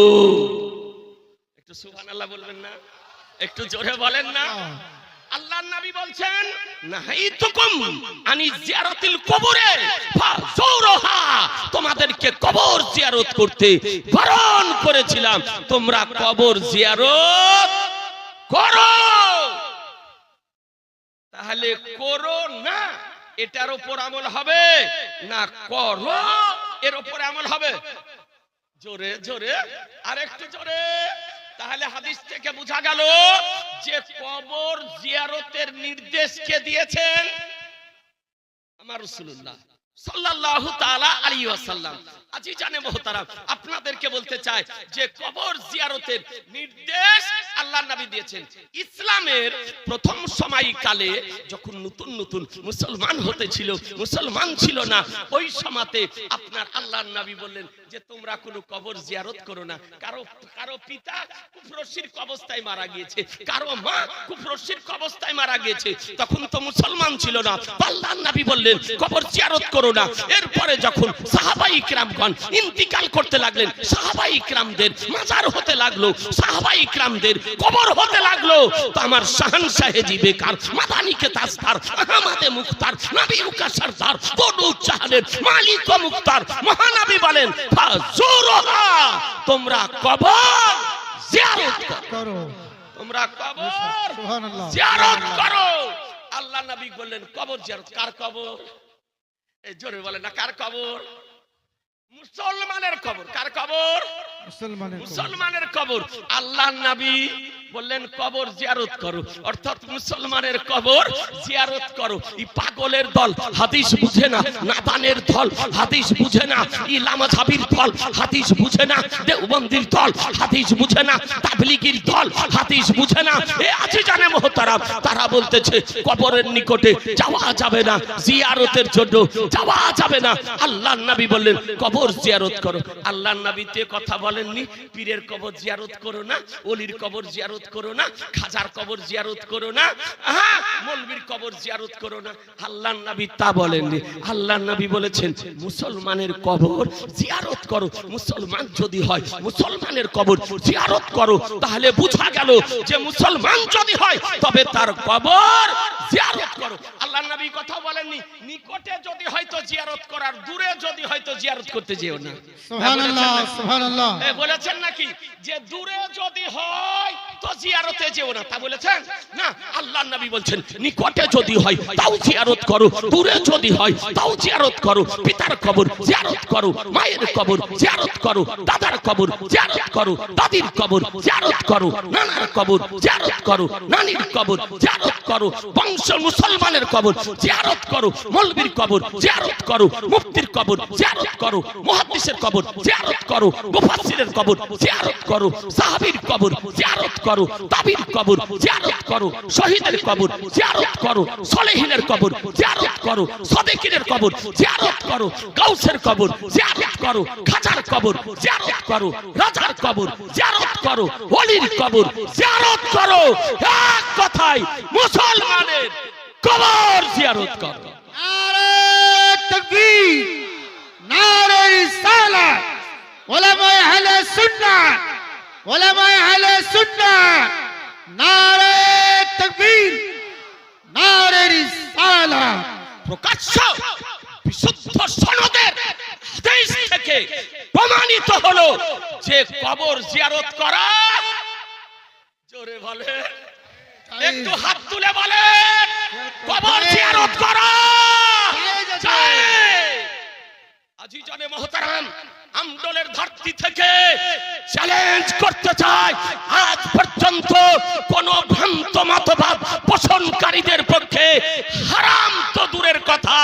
একটু সুবহানাল্লাহ বলবেন না? একটু জোরে বলেন না? আল্লাহর নবী বলছেন নাহাইতুকুম আনি জিয়ারাতিল কবরে ফাজুরুহা, তোমাদেরকে কবর জিয়ারত করতে বারণ করেছিলাম, তোমরা কবর জিয়ারত করো। তাহলে করো না এটার উপর আমল হবে না করো এর উপর আমল হবে? জোরে জোরে, আর একটু জোরে। তাহলে হাদিস থেকে বোঝা গেল যে কবর জিয়ারতের নির্দেশ কে দিয়েছেন? আমার রাসূলুল্লাহ সাল্লাল্লাহু তাআলা আলাইহি ওয়াসাল্লাম। আজিজানে মুহতারাম, আপনাদেরকে বলতে চাই যে কবর জিয়ারতের নির্দেশ আল্লাহর নবী দিয়েছেন। ইসলামের প্রথম সময়কালে যখন নতুন নতুন মুসলমান হতেছিল, মুসলমান ছিল না, ওই সময়তে আপনার আল্লাহর নবী বললেন যে তোমরা কোনো কবর জিয়ারত করো না। কারো পিতা কুফর শিরক অবস্থায় মারা গিয়েছে, কারো মা কুফর শিরক অবস্থায় মারা গিয়েছে, তখন তো মুসলমান ছিল না। আল্লাহর নবী বললেন কবর জিয়ারত করো না। এরপরে যখন সাহাবায়ে কিরামগণ ইন্তিকাল করতে লাগলেন, সাহাবায়ে কিরামদের মাজার হতে লাগলো, সাহাবায়ে কিরামদের কবর হতে লাগলো, তো আমার শাহনশাহে বেকার মাদানিকে তাজদার আহমদে মুখতার নবী উকা সরদার বনু জাহানের মালিক ও মুখতার মহানবী বলেন ফাজুরুহা, তোমরা কবর জিয়ারত করো। তোমরা কবর সুবহানাল্লাহ জিয়ারত করো। আল্লাহ নবী বললেন কবর জিয়ারত। কার কবর? এই জোরে বলে না, কার কবর? মুসলমানের কবর। কার কবর? মুসলমানের কবর। আল্লাহ নবী বললেন কবর জিয়ারত করো, অর্থাৎ মুসলমানের কবর জিয়ারত করো। এই পাগলের দল হাদিস বুঝে না, নাদানের দল হাদিস বুঝে না, ইলামাযাবির দল হাদিস বুঝে না, দেওবন্দির দল হাদিস বুঝে না, তাবলীগীর দল হাদিস বুঝে না। এ আজিজানে মুহতারাম, তারা বলতেছে কবরের নিকটে যাওয়া যাবে না, জিয়ারতের জন্য যাওয়া যাবে না। আল্লাহর নবী বললেন কবর জিয়ারত করো। আল্লাহর নবী তে কথা বলেননি পীরের কবর জিয়ারত করো না, ওলির কবর জিয়ারত করো না, খাজার কবর জিয়ারত করো না, মৌলবীর কবর জিয়ারত করো না। আল্লাহর নবী তা বলেননি। আল্লাহর নবী বলেছেন মুসলমানের কবর জিয়ারত করো। মুসলমান যদি হয় মুসলমানের কবর জিয়ারত করো। তাহলে বোঝা গেল যে মুসলমান যদি হয় তবে তার কবর জিয়ারত করো। আল্লাহর নবী কথা বলেননি নিকটে যদি হয়তো জিয়ারত করার, দূরে যদি হয়তো জিয়ারত করতে যেও না। সুবহানাল্লাহ সুবহানাল্লাহ বলেছেন নাকি যে দূরে যদি হয় তো জিয়ারতে যেও না, তা বলেছেন না। আল্লাহর নবী বলছেন নিকটে যদি হয় তাও জিয়ারত করো, দূরে যদি হয় তাও জিয়ারত করো। পিতার কবর জিয়ারত করো, মায়ের কবর জিয়ারত করো, দাদার কবর জিয়ারত করো, দাদির কবর জিয়ারত করো, নানার কবর জিয়ারত করো, নানির কবর জিয়ারত করো, বংশ মুসলমানের কবর জিয়ারত করো, মৌলবীর কবর জিয়ারত করো, মুফতির কবর জিয়ারত করো, মুহাদ্দিসের কবর জিয়ারত করো, মুফাসসিরের কবর জিয়ারত করো, সাহাবীর কবর জিয়ারত করো, তাবির কবর জিয়ারত করো, শহীদের কবর জিয়ারত করো, সালেহিনের কবর জিয়ারত করো, সাদিকিনের কবর জিয়ারত করো, গাউসের কবর জিয়ারত করো, খাজার কবর জিয়ারত করো, রাজার কবর জিয়ারত করো, ওলির কবর জিয়ারত করো। এক কথায় মুসলমানের কবর জিয়ারত করো। নারে তাকবীর, নারে রিসালাত, উলামায়ে আহলে সুন্নাহ, উলামায়ে আহলে সুন্নাহ, নারে তাকবীর, নারে রিসালাত। প্রকাশ্য বিশুদ্ধ সনদের হাদিস থেকে প্রমাণিত হলো যে কবর জিয়ারত করা, জোরে বলে, একটু হাত তুলে বলে, কবর জিয়ারত করা আজিজানে মুহতারাম, আমডোলের ধরতি থেকে চ্যালেঞ্জ করতে চাই, আজ পর্যন্ত কোন ভ্রান্ত মতবাদ পোষণকারীদের পক্ষে হারাম তো দূরের কথা,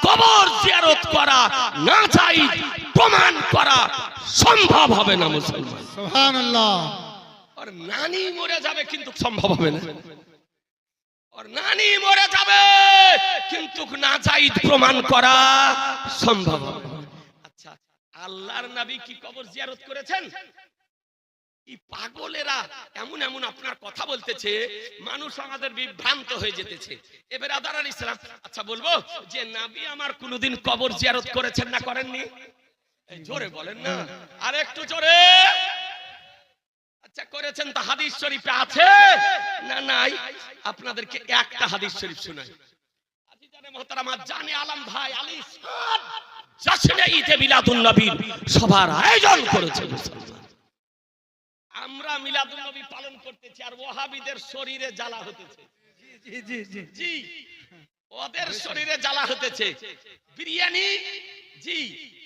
কবর জিয়ারত করা না চাই প্রমাণ করা সম্ভব হবে না মুসলমান। সুবহানাল্লাহ। আর নানি মরে যাবে কিন্তু সম্ভব হবে না, আর নানি মরে যাবে কিন্তু না চাই প্রমাণ করা সম্ভব হবে না। আচ্ছা, আল্লাহর নবী কি কবর জিয়ারত করেছেন? এই পাগলেরা এমন এমন আপনার কথা বলতেছে, মানুষ আমাদের বিভ্রান্ত হয়ে যেতেছে। এবার আদার ইসলাম, আচ্ছা বলবো যে নবী আমার কোনদিন কবর জিয়ারত করেছেন না করেননি? জোরে বলেন না, আর একটু জোরে। আচ্ছা করেছেন তা হাদিস শরীফে আছে না নাই? আপনাদেরকে একটা হাদিস শরীফ শোনাই। আজিজানে মুহতারাম, জানে আলম ভাই আলী সাদ জশ্নে ঈদে মিলাদুন নবীর সবার আয়োজন করেছে মুসলমান। আমরা মিলাদুন নবী পালন করতেছি আর ওয়াহাবিদের শরীরে জ্বালা হতেছে। জি জি জি জি, ওদের শরীরে জ্বালা হতেছে। বিরিয়ানি, জি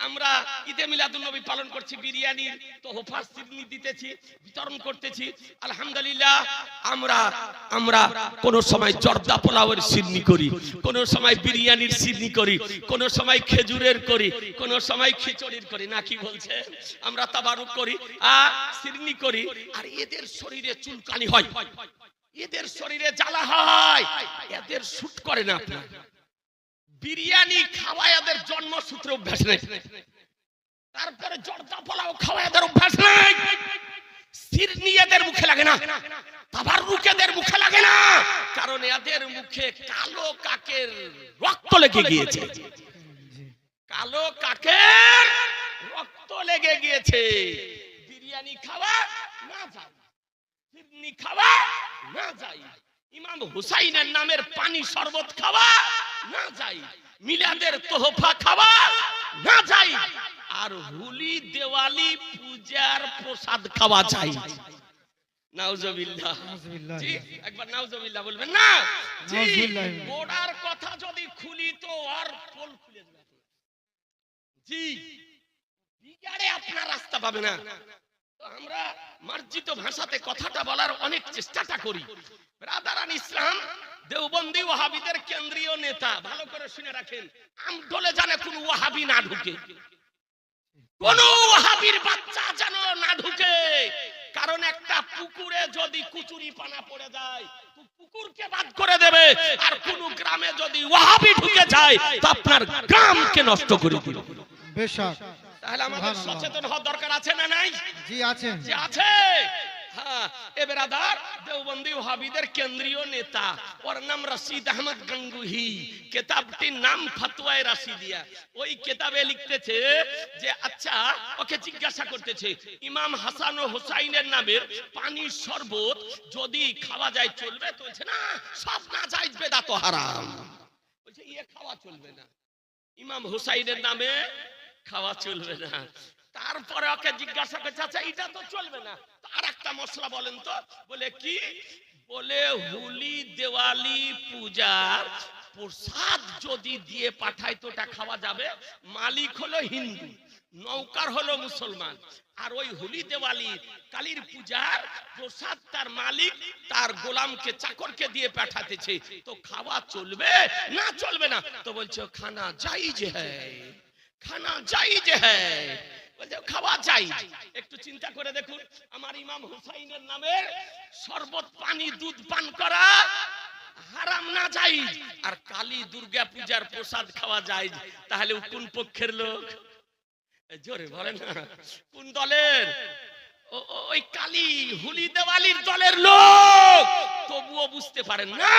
আমরা ঈদে মিলাদুন নবী পালন করছি, বিরিয়ানির তোহফা সিরনি দিতেছি, বিতরণ করতেছি। আলহামদুলিল্লাহ, আমরা কোন সময় জর্দা পোলাওয়ের সিরনি করি, কোন সময় বিরিয়ানির সিরনি করি, কোন সময় খেজুরের করি, কোন সময় খিচুড়ির করি, না কি বলছে? আমরা তাবারুক করি আর সিরনি করি। আর এদের শরীরে চুলকানি হয়, এদের শরীরে জ্বালা হয়, এদের শুট করে না। আপনার বিরিয়ানি খাওয়া এদের জন্মসূত্রে অভ্যাস নেই, তারপরে জর্দা পোলাও খাওয়া এদের অভ্যাস নেই, সিরনি এদের মুখে লাগে না, তাবাররুক এদের মুখে লাগে না, কারণ এদের মুখে কালো কাকের রক্ত লেগে গিয়েছে, কালো কাকের রক্ত লেগে গিয়েছে। বিরিয়ানি খাওয়া না যায়, সিরনি খাওয়া না যায়, ইমাম হুসাইনের নামের পানি শরবত খাওয়া না যায়, মিলাদের তোহফা খাওয়া না যায়, আর হোলি দেওয়ালি পূজার প্রসাদ খাওয়া যায়। নাউজুবিল্লাহ। নাউজুবিল্লাহ। জি, একবার নাউজুবিল্লাহ বলবেন না? জি, নাউজুবিল্লাহ। গোড়ার কথা যদি খুলি তো আর পোল খুলে যাবে। জি, বিগাড়ে আপনার রাস্তা পাবে না। তো আমরা মার্জিত ভাষাতে কথাটা বলার অনেক চেষ্টাটা করি। ব্রাদারান ইসলাম দেওবন্দি ওয়াহাবিদের কেন্দ্রীয় নেতা, ভালো করে শুনে রাখেন, আমডলে জানে কোন ওয়াহাবি না ঢুকে, কোন ওয়াহাবির বাচ্চা যেন না ঢুকে। কারণ একটা পুকুরে যদি কুচুরি পানা পড়ে যায় তো পুকুরকে বাদ করে দেবে, আর কোন গ্রামে যদি ওয়াহাবি ঢুকে যায় তো আপনার গ্রামকে নষ্ট করে দিবে। বেশক। তাহলে আমাদের সচেতন হওয়ার দরকার আছে না নাই? জি আছে। যে আছে। হ্যাঁ, এ বেরাদার দেওবন্দি ওয়াহাবিদের কেন্দ্রীয় নেতা, ওর নাম রশিদ আহমদ গঙ্গুহি। কিতাবটির নাম ফতোয়ায়ে রাশিদিয়া। ওই কিতাবে লিখতেছে যে আচ্ছা, ওকে জিজ্ঞাসা করতেছে ইমাম হাসান ও হুসাইনের নামের পানির শরবত যদি খাওয়া যায় চলবে? তো বলছে না, সব নাজায়েজ বেদাত ও হারাম। বলছে ইয়ে খাওয়া চলবে না, ইমাম হুসাইনের নামে খাওয়া চলবে না। তারপরে ওকে জিজ্ঞাসা করছে আচ্ছা এটা তো চলবে না, আর একটা মশলা বলেন তো। বলে কি? বলে হোলি দেওয়ালি পূজার প্রসাদ যদি দিয়ে পাঠায় তো ওটা খাওয়া যাবে। মালিক হলো হিন্দু, নৌকার হলো মুসলমান, আর ওই হোলি দেওয়ালি কালীর পূজার প্রসাদ তার মালিক তার গোলামকে চাকরকে দিয়ে পাঠাতেছে, তো খাওয়া চলবে না চলবে না? তো বলছে খানা জায়েজ হ্যায়, খানা জায়েজ হ্যায়। বলছে খাওয়া জায়েজ। একটু চিন্তা করে দেখুন, আমার ইমাম হুসাইনের নামের শরবত পানি দুধ পান করা হারাম না জায়েজ, আর কালী দুর্গা পূজার প্রসাদ খাওয়া জায়েজ। তাহলে কোন পক্ষের লোক? জোরে বলেন না, কোন দলের? ওই কালী হোলি দেওয়ালির দলের লোক। তবুও বুঝতে পারেন না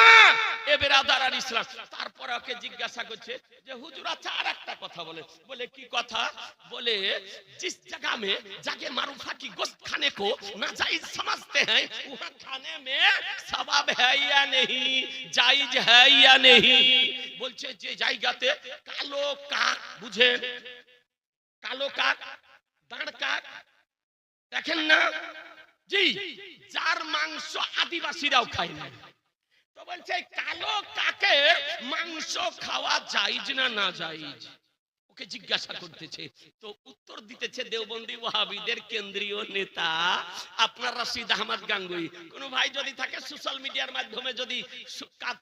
এ বেরাদারান ইসলাম। তারপরে ওকে জিজ্ঞাসা করছে যে হুজুর আচ্ছা আর একটা কথা বলে। বলে কি কথা? বলে जिस जगह में जाके मारूफा की गोश्त खाने को नाजायज समझते हैं वहां खाने में सवाब है या नहीं, जायज है या नहीं। বলছে যে জায়গাতে কালো কাক, বুঝেন কালো কাক, দাঁড় কাক দেখেন না? জি, যার মাংস আদিবাসীরাও খায় না। তো বলছে কালো কাকের মাংস খাওয়া জায়েজ না না জায়েজ? ওকে জিজ্ঞাসা করতেছে। তো উত্তর দিতেছে দেওবন্দি ওয়াহাবিদের কেন্দ্রীয় নেতা আপনার রশিদ আহমদ গাঙ্গুহি। কোন ভাই যদি থাকে সোশ্যাল মিডিয়ার মাধ্যমে যদি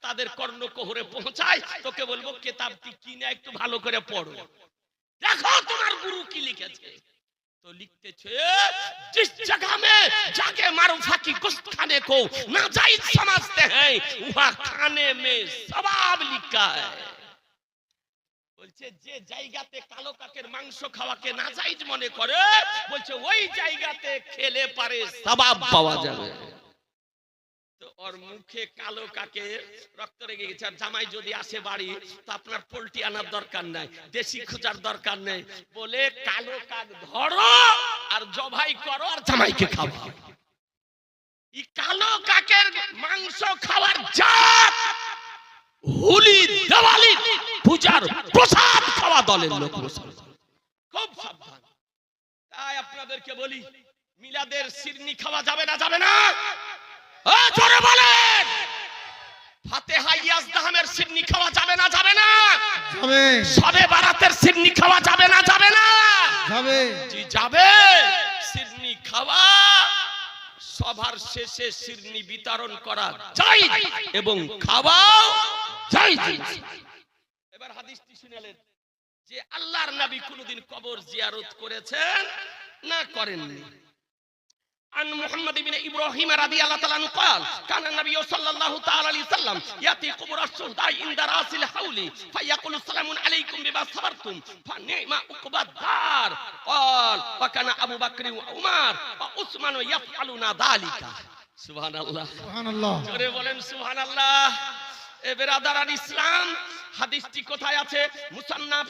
তাদের কর্ণকোহরে পৌঁছায়, তোকে বলবো কিতাবটি কিনে একটু ভালো করে পড়ো, দেখো তোমার গুরু কি লিখেছে। तो लिखते थे जिस जगह में जाके मारूफा की गोश्त खाने को नाजायज समझते हैं वहां खाने में सवाब लिखा है। বলছে যে জায়গাতে কালো কাকের মাংস খাওয়াকে নাজায়েজ মনে করে, বলছে ওই জায়গাতে খেলে পারে সওয়াব পাওয়া যাবে। তো ওর মুখে কালো কাকের রক্ত লেগে গেছে। আর জামাই যদি আসে বাড়ি তো আপনার পোল্ট্রি আনার দরকার নাই, দেশি খোঁজার দরকার নেই। বলে কালো কাক ধরো আর জবাই করো আর জামাইকে খাওয়াও। এই কালো কাকের মাংস খাওয়ার জাত হোলি দেওয়ালি পূজার প্রসাদ খাওয়া দলের লোক। খুব সাবধান। তাই আপনাদেরকে বলি মিলাদের সিরনি খাওয়া যাবে না যাবে না? জোরে বলেন। ফাতেহা ইয়াজদাহামের সিরনি খাওয়া যাবে না যাবে না? যাবে। শবে বারাতের সিরনি খাওয়া যাবে না যাবে না? যাবে। জি যাবে। সিরনি খাওয়া সবার শেষে সিরনি বিতরণ করা জায়েজ এবং খাওয়াও জায়েজ। এবার হাদিসটি শুনলেন যে আল্লাহর নবী কোনদিন কবর জিয়ারত করেছেন না করেননি। عن محمد بن إبراهيم رضي الله تعالى عنه قال كان النبي صلى الله تعالى عليه وسلم يأتي قبور الشهداء عند رأس الحول فيقول السلام عليكم بما صبرتم فنعم عقبى الدار قال وكان أبو بكر وعمر وعثمان يفعلون ذلك سبحان الله সুবহান আল্লাহ। জোরে বলেন সুবহান আল্লাহ। এ বেরাদারান ইসলাম, হাদিসটি কোথায় আছে? মুসান্নাফ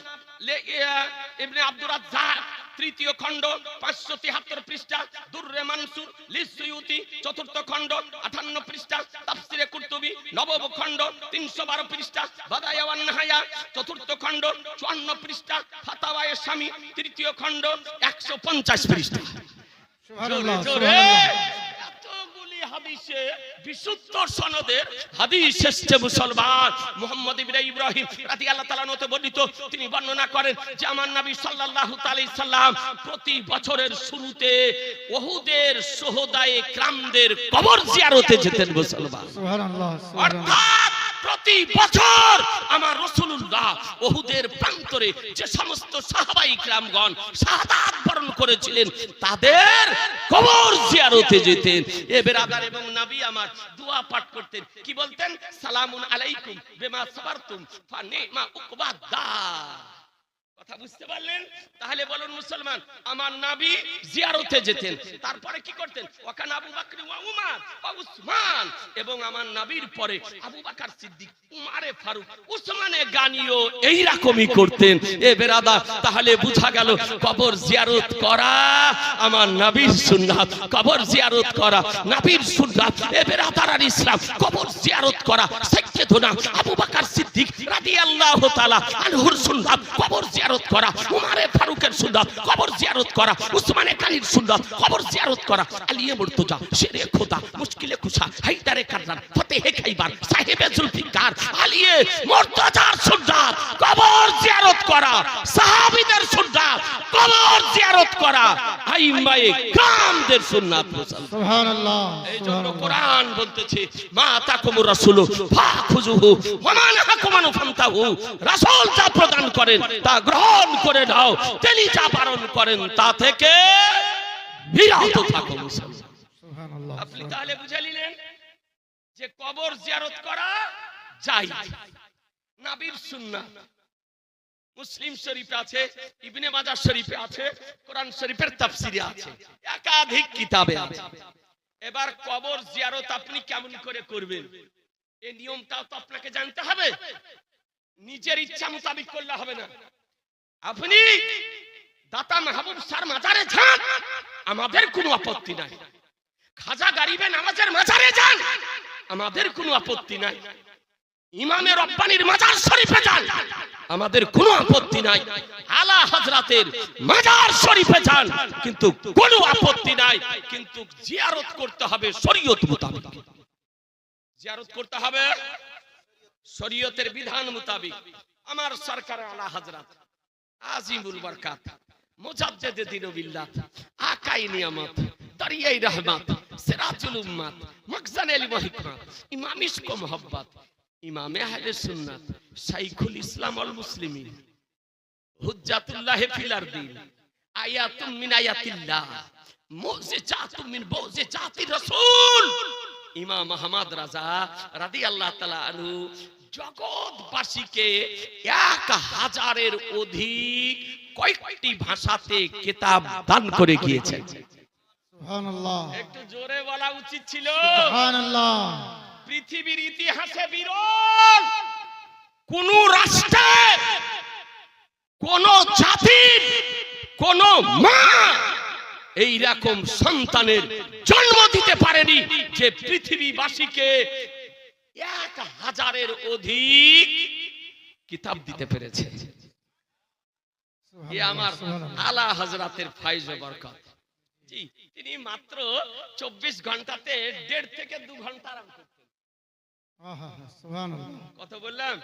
ইবনে আব্দুর রাজ্জাক তৃতীয় খণ্ড 573 পৃষ্ঠা, দুররে মানসুর লিসুয়ুতি চতুর্থ খণ্ড 58 পৃষ্ঠা, তাফসিরে কুরতুবি নবম খণ্ড 312 পৃষ্ঠা, বাদায়া ওয়ান নাহায়া চতুর্থ খণ্ড 54 পৃষ্ঠা, ফাতাওয়ায়ে শামী তৃতীয় খণ্ড 150 পৃষ্ঠা। সুবহানাল্লাহ। জোরে সুবহানাল্লাহ। এতগুলি হাদিসে বিশুদ্ধ সনদের হাদিস এসেছে মুসলমান। মুহাম্মদ ইবনে ইব্রাহিম রাদিয়াল্লাহু তাআলা নতে বর্ণিত, তিনি বর্ণনা করেন যে আমার নবী সাল্লাল্লাহু আলাইহি সাল্লাম প্রতি বছরের শুরুতে উহুদের শুহাদায়ে কিরামদের কবর জিয়ারতে যেতেন মুসলমান। সুবহানাল্লাহ, সুবহানাল্লাহ। অর্থাৎ প্রতি বছর আমার রাসূলুল্লাহ উহুদের প্রান্তরে যে সমস্ত সাহাবায়ে কিরামগণ শাহাদাত বরণ করেছিলেন তাদের কবর জিয়ারতে যেতেন। এ বেরাদার এবং নবী আমার দোয়া পাঠ করতেন, কি বলতেন? সালামুন আলাইকুম বিমা সাবারতুম ফানিমা উকবাদ দার। কথা বুঝতে পারলেন? তাহলে বলুন মুসলমান, আমার নবী জিয়ারতে যেতেন, তারপরে কি করতেন? ওয়াকানা আবু বকর ওয়া উমর ওয়া উসমান, এবং আমার নবীর পরে আবু বকর সিদ্দিক, উমরে ফারুক, উসমানে গানিও এই রকমই করতেন। এ বেরাদার, তাহলে বোঝা গেল কবর জিয়ারত করা আমার নবীর সুন্নাত, কবর জিয়ারত করা নবীর সুন্নাত। এ বেরাদার আর ইসলাম, কবর জিয়ারত করা সাইয়্যিদুনা আবু বকর সিদ্দিক রাদিয়াল্লাহু তাআলা আনহুর সুন্নাত, কবর জিয়ারত করা উমরে ফারুকের সুন্নাত, কবর জিয়ারত করা উসমানে গানির সুন্নাত, কবর জিয়ারত করা আলিয়ে মুর্তজা, শেরে খোদা, মুশকিলে কুশা, হায়দারে কাররান, ফতেহে খাইবার, সাহেবে জুলফিকার, আলিয়ে মুর্তজার সুন্নাত, কবর জিয়ারত করা সাহাবীদের সুন্নাত, কবর জিয়ারত করা আইম্মায়ে কিরামদের সুন্নাত। সুবহানাল্লাহ, এই জন্য কোরআন বলতেছে, মা তাকুমুর রাসূলু ফাখুযুহু ওয়া মা নাহাকুম আনহু ফান্তাহু। রাসূল যা প্রদান করেন তা গ্রহণ করে নাও, তিনি যা বারণ করেন তা থেকে বিরত থাকো মুসলমান। সুবহানাল্লাহ। আপনি তাহলে বুঝে নিলেন যে কবর জিয়ারত করা জায়েজ, নবীর সুন্নাত। মুসলিম শরীফে আছে, ইবনে মাজাহ শরীফে আছে, কোরআন শরীফের তাফসিরে আছে, একাধিক কিতাবে আছে। এবার কবর জিয়ারত আপনি কেমন করে করবেন এই নিয়মটাও তো আপনাকে জানতে হবে। নিজের ইচ্ছা মোতাবেক করলে হবে না। আপনি দাতা মাহবুব শাহর মাজারে যান, আমাদের কোনো আপত্তি নাই। খাজা গরিবে নামাজের মাজারে যান, আমাদের কোনো আপত্তি নাই। ইমামে রব্বানির মাজার শরীফে যান, আমাদের কোনো আপত্তি নাই। আলা হযরতের মাজার শরীফে যান, কিন্তু কোনো আপত্তি নাই। কিন্তু জিয়ারত করতে হবে শরীয়ত মোতাবেক, জিয়ারত করতে হবে শরীয়তের বিধান মোতাবেক। আমার সরকার আলা হযরত আজিমুল বরকাত মুজাদ্দিদে দ্বীন বিল্লাহ আকাই নিয়ামত দরিয়াই রহমত সিরাজুল উম্মত মখজান ইলম হিকমত ইমাম ইশক ও মোহব্বত ইমামে আহলে সুন্নাত শাইখুল ইসলাম ওয়াল মুসলিমিন হুজ্জাতুল্লাহ ফিল আরদিন আয়াতুম মিন আয়াতিল্লাহ মুজিজাতুম মিন মুজিজাতির রাসূল ইমাম আহমদ রাজা রাদিয়াল্লাহু তাআলা আনহু জগৎবাসীকে 1000-এর অধিক কয়েকটি ভাষাতে কিতাব দান করে গিয়েছেন। সুবহানাল্লাহ, একটু জোরে বলা উচিত ছিল। সুবহানাল্লাহ। পৃথিবীর ইতিহাসে বিরল কোন রাষ্ট্রে কোন জাতির কোন মা এই রকম সন্তানের জন্ম দিতে পারেনি যে পৃথিবীবাসীকে 1000-এর অধিক কিতাব দিতে পেরেছে। এ আমার আলা হযরতের ফায়জ ও বরকত। জি, তিনি মাত্র 24 ঘন্টাতে 1.5 থেকে 2 ঘন্টা আরাম করতেন। আহা, সুবহানাল্লাহ। কত বললাম?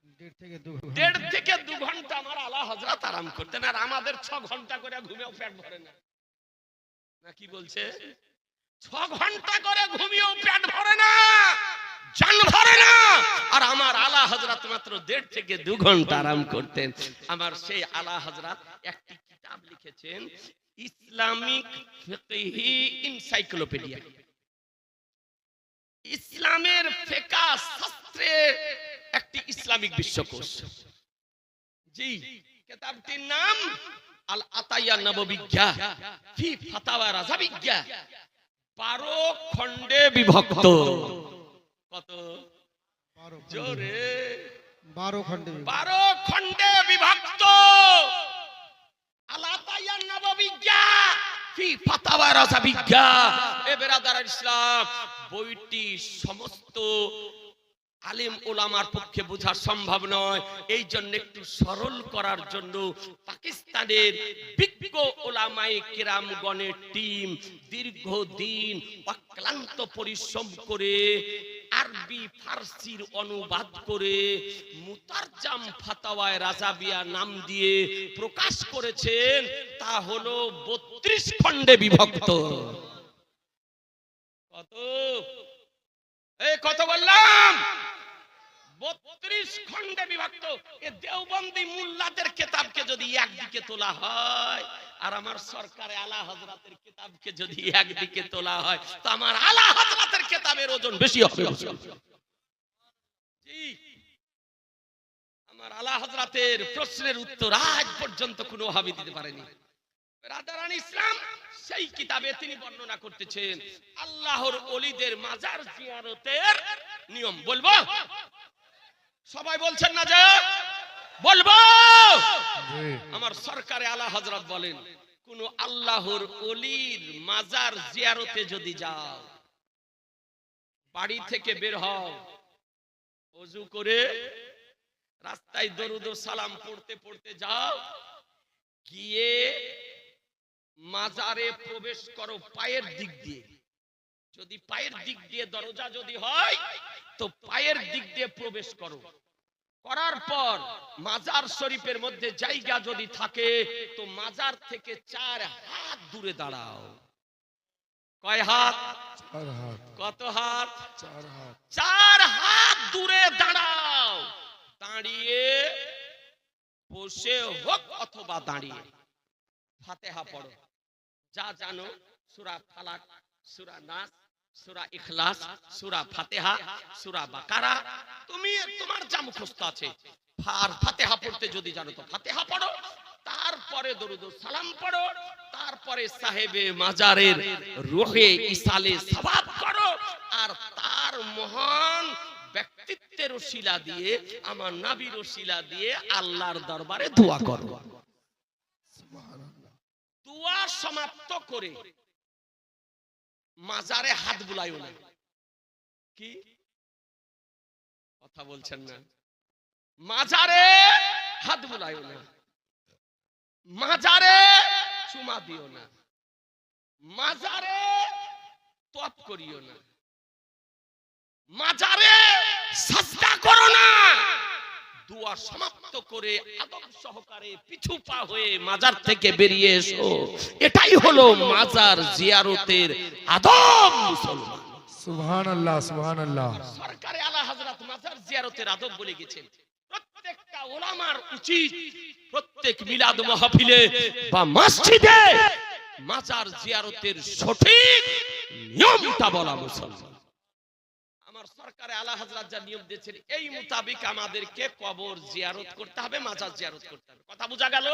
1.5 থেকে 2 ঘন্টা আমার আলা হযরত আরাম করতেন। আর আমাদের 6 ঘন্টা করে ঘুমিয়েও পেট ভরে না। না কি বলছে? 6 ঘন্টা করে ঘুমিয়েও পেট ভরে না, জান ভরে না। আর আমার আলা হযরত মাত্র 1.5 থেকে 2 ঘন্টা আরাম করতেন। আমার সেই আলা হযরত একটি কিতাব লিখেছেন, ইসলামিক ফিকহি এনসাইক্লোপিডিয়া। ইসলামের ফিকহ শাস্ত্রের একটি ইসলামিক বিশ্বকোষ। জি, কিতাবটির নাম আল আতাইয়া নববিজ্ঞা ফি ফাতাওয়া রাজাবিজ্ঞা। 12 খণ্ডে বিভক্ত। কত? জোরে 12 খণ্ডে। 12 খণ্ডে বিভক্ত আল আতাইয়া নববিজ্ঞা ফি ফাতাওয়া রাজাবিজ্ঞা। এ বেরাদার ইসলাম, বইটি সমস্ত আলেম ওলামার পক্ষে বোঝা সম্ভব নয়। এই জন্য একটু সরল করার জন্য পাকিস্তানের বিজ্ঞ ওলামায়ে কেরামগণের টিম দীর্ঘদিন অক্লান্ত পরিশ্রম করে আরবি ফার্সির অনুবাদ করে মুতারজাম ফাতাওয়ায়ে রাজাবিয়া নাম দিয়ে প্রকাশ করেছেন। তা হলো 32 খণ্ডে বিভক্ত। কত? এই কত বললাম? 32 খণ্ডে বিভক্ত। এ দেওবন্দি মুল্লাদের কিতাবকে যদি একদিকে তোলা হয় আর আমার সরকারে আলা হযরতের কিতাবকে যদি একদিকে তোলা হয় তো আমার আলা হযরতের কিতাবের ওজন বেশি হবে। জি, আমার আলা হযরতের প্রশ্নের উত্তর আজ পর্যন্ত কোনো ওহাবি দিতে পারেনি। রাদারান ইসলাম সেই কিতাবে তিনি বর্ণনা করতেছেন আল্লাহর ওলিদের মাজার জিয়ারতের নিয়ম। বলবো? সবাই বলছেন না যে বলবো? আমার সরকারে আলা হযরত বলেন কোন আল্লাহর ওলির মাজার জিয়ারতে যদি যাও, বাড়ি থেকে বের হও, ওযু করে রাস্তায় দরুদ ও সালাম পড়তে পড়তে যাও, গিয়ে মাজারে প্রবেশ করো পায়ের দিক দিয়ে। যদি পায়ের দিক দিয়ে দরজা যদি হয় তো পায়ের দিক দিয়ে প্রবেশ করো। করার পর মাজার শরীফের মধ্যে জায়গা যদি থাকে তো মাজার থেকে 4 হাত দূরে দাঁড়াও। কয় হাত? 4 হাত। কত হাত? 4 হাত। 4 হাত দূরে দাঁড়াও। দাঁড়িয়ে বসে হোক অথবা দাঁড়িয়ে ফাতিহা পড়ো। যা জানো সূরা ফালাক, সূরা নাস, সূরা ইখলাস, সূরা ফাতিহা, সূরা বাকারা, তুমি তোমার যা মুখস্থ আছে আর ফাতিহা পড়তে যদি জানো তো ফাতিহা পড়ো। তারপরে দরুদ ও সালাম পড়ো। তারপরে সাহেবে মাজারের রূহে ইসালে সওয়াব করো। আর তার মহান ব্যক্তিত্বের ওসিলা দিয়ে, আমার নবীর ওসিলা দিয়ে আল্লাহর দরবারে দোয়া করো। সুবহানাল্লাহ। দোয়া সমাপ্ত করে মাজারে হাত বুলাইও না। কি কথা বলছেন না? মাজারে হাত বুলাইও না, মাজারে চুমা দিও না, মাজারে তপ করিও না, মাজারে সাজদা করো না। দোয়া সমাপ্ত করে আদব সহকারে পিছু পা হয়ে মাজার থেকে বেরিয়ে এসো। এটাই হলো মাজার জিয়ারতের আদব মুসলমান। সুবহানাল্লাহ, সুবহানাল্লাহ। সরকারে আলা হযরত মাজার জিয়ারতের আদব বলে গেছেন। প্রত্যেকটা ওলামার উচিত প্রত্যেক মিলাদ মাহফিলে বা মসজিদে মাজার জিয়ারতের সঠিক নিয়মটা বলা মুসলমান। আমার সরকারে আলা হযরত যা নিয়ম দিয়েছেন এই মোতাবেক আমাদেরকে কবর জিয়ারত করতে হবে, মাজার জিয়ারত করতে হবে। কথা বোঝা গেল?